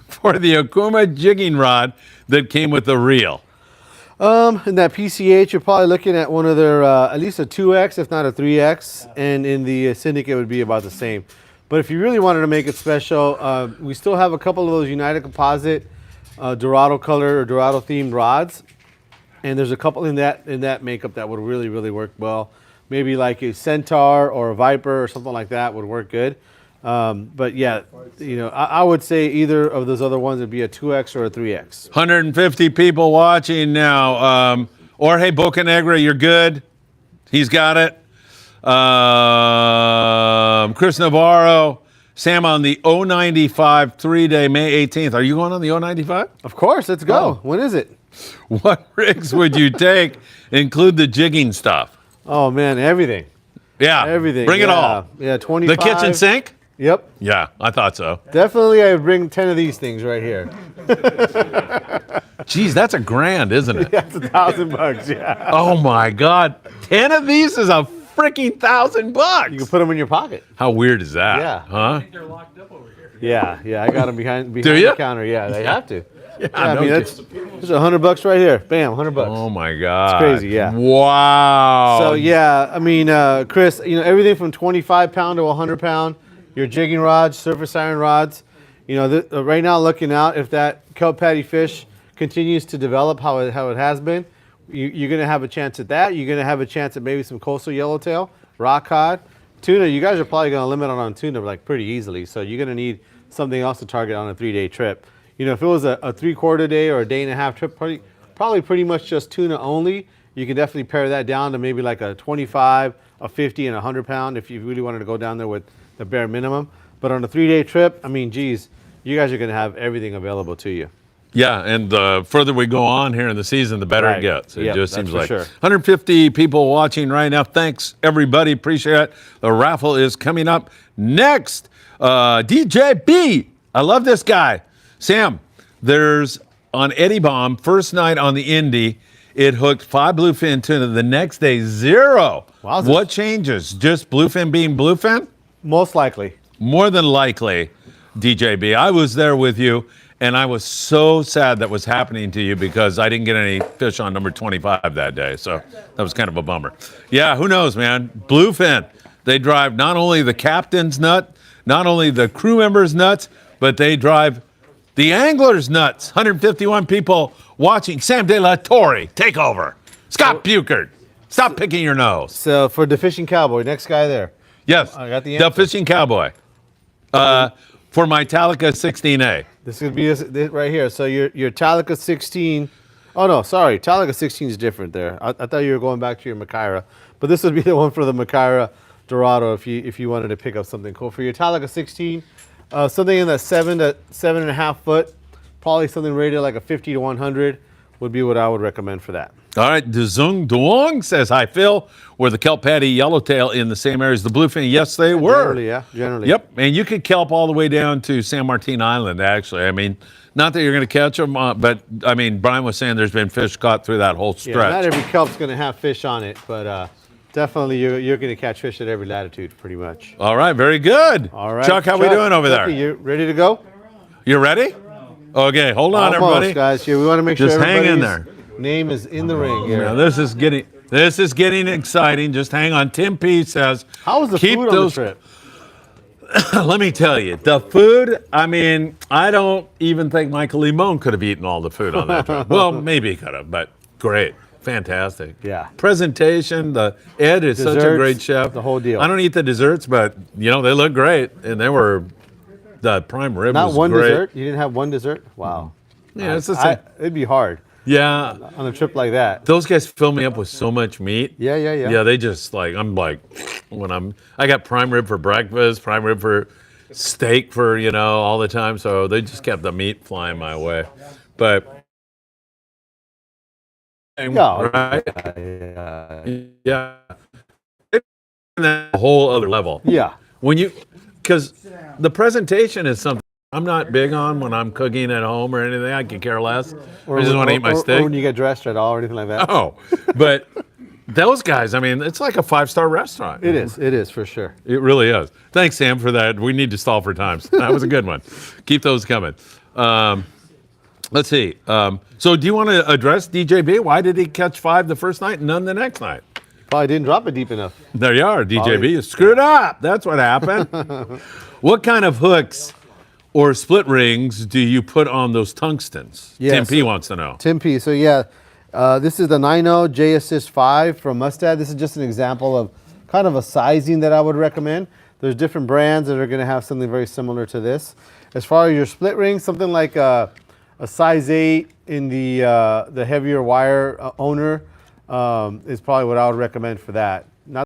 for the Okuma jigging rod that came with the reel? In that PCH, you're probably looking at one of their, at least a 2X, if not a 3X, and in the Syndicate would be about the same. But if you really wanted to make it special, we still have a couple of those United Composite Dorado color or Dorado themed rods, and there's a couple in that makeup that would really work well. Maybe like a Centaur or a Viper or something like that would work good. But yeah, I would say either of those other ones would be a 2X or a 3X. 150 people watching now. Jorge Bocanegra, you're good. He's got it. Chris Navarro, Sam on the 095 3-day, May 18th. Are you going on the 095? Of course, let's go. Oh. When is it? What rigs would you take? Include the jigging stuff. Oh man, everything. Yeah, Everything. Bring it Yeah. all. Yeah, 25. The kitchen sink? Yep. Yeah, I thought so. Definitely, I would bring 10 of these things right here. Geez, that's $1,000, isn't it? That's $1,000. Yeah. Oh my God, 10 of these is a freaking $1,000. You can put them in your pocket. How weird is that? Yeah. Huh? They're locked up over here. Yeah. I got them behind Do ya? the counter. Yeah, they have to. Yeah, I no mean, kidding. that's $100 right here. Bam, $100. Oh my God. It's crazy, yeah. Wow. So yeah, I mean, Chris, everything from 25 pound to 100 pound, your jigging rods, surface iron rods. Right now, looking out, if that kelp patty fish continues to develop how it has been, you're going to have a chance at that. You're going to have a chance at maybe some coastal yellowtail, rock cod, tuna. You guys are probably going to limit on tuna like pretty easily. So you're going to need something else to target on a 3-day trip. If it was a 3/4 day or a day and a half trip, probably pretty much just tuna only. You can definitely pare that down to maybe like a 25, a 50, and a 100 pound if you really wanted to go down there with the bare minimum. But on a 3-day trip, I mean, geez, you guys are going to have everything available to you. Yeah, and the further we go on here in the season, the better it Right. gets. It Yep, just that's seems for like sure. 150 people watching right now. Thanks, everybody. Appreciate it. The raffle is coming up next. DJ B. I love this guy. Sam, there's on Eddie Bomb, first night on the Indy, it hooked 5 bluefin tuna. The next day, 0. Wowzers. What changes? Just bluefin being bluefin? Most likely. More than likely, DJB. I was there with you, and I was so sad that was happening to you because I didn't get any fish on number 25 that day. So that was kind of a bummer. Yeah, who knows, man? Bluefin. They drive not only the captain's nut, not only the crew members' nuts, but they drive the anglers' nuts. 151 people watching. Sam De La Torre, take over. Scott Bukert, stop picking your nose. So for the fishing cowboy, next guy there. Yes, I got the the answer. fishing cowboy. For my Talica 16A. This could be this right here. So your Talica 16. Oh no, sorry. Talica 16 is different there. I thought you were going back to your Macaira, but this would be the one for the Macaira Dorado if you wanted to pick up something cool for your Talica 16. Something in that 7 to 7.5 foot, probably something rated like a 50 to 100 would be what I would recommend for that. All right, DeZung Duong says, hi, Phil. Were the kelp patty yellowtail in the same area as the bluefin? Yes, they were. Generally, yeah, generally. Yep, and you could kelp all the way down to San Martin Island, actually. I mean, not that you're going to catch them, but, I mean, Brian was saying there's been fish caught through that whole stretch. Yeah, not every kelp's going to have fish on it, but definitely you're going to catch fish at every latitude, pretty much. All right, very good. All right. Chuck, how we doing over there? Chucky, you ready to go? You ready? Okay, hold on, Almost, everybody. guys. Here, we want to make Just sure hang in everybody's there. name is in the ring here. Now, this is getting exciting. Just hang on. Tim P says, How was the keep food on those the trip? Let me tell you, the food, I mean, I don't even think Michael Limon could have eaten all the food on that trip. Well, maybe he could have, but great. Fantastic. Yeah. Presentation, Ed is such a Desserts, great chef. the whole deal. I don't eat the desserts, but, they look great. And the prime rib Not was one great. dessert? You didn't have one dessert? Wow. Yeah, it's the same. It'd be hard Yeah. on a trip like that. Those guys fill me up with so much meat. Yeah. Yeah, they just I'm like, I got prime rib for breakfast, prime rib for steak for, all the time. So they just kept the meat flying my way. But, Yeah. right? Yeah. It's a whole other level. Yeah. Because the presentation is something I'm not big on when I'm cooking at home or anything. I could care less. I just want to eat my steak. Or when you get dressed at all or anything like that. Oh, but those guys, I mean, it's like a 5-star restaurant. It is for sure. It really is. Thanks, Sam, for that. We need to stall for times. That was a good one. Keep those coming. Let's see. So do you want to address DJB? Why did he catch 5 the first night and none the next night? Probably didn't drop it deep enough. There you are, DJB. You screwed up. That's what happened. What kind of hooks or split rings do you put on those tungstens? Yes. Tim P wants to know. Tim P. So yeah, this is the 9.0 J Assist 5 from Mustad. This is just an example of kind of a sizing that I would recommend. There's different brands that are going to have something very similar to this. As far as your split ring, something like a size 8 in the heavier wire owner is probably what I would recommend for that.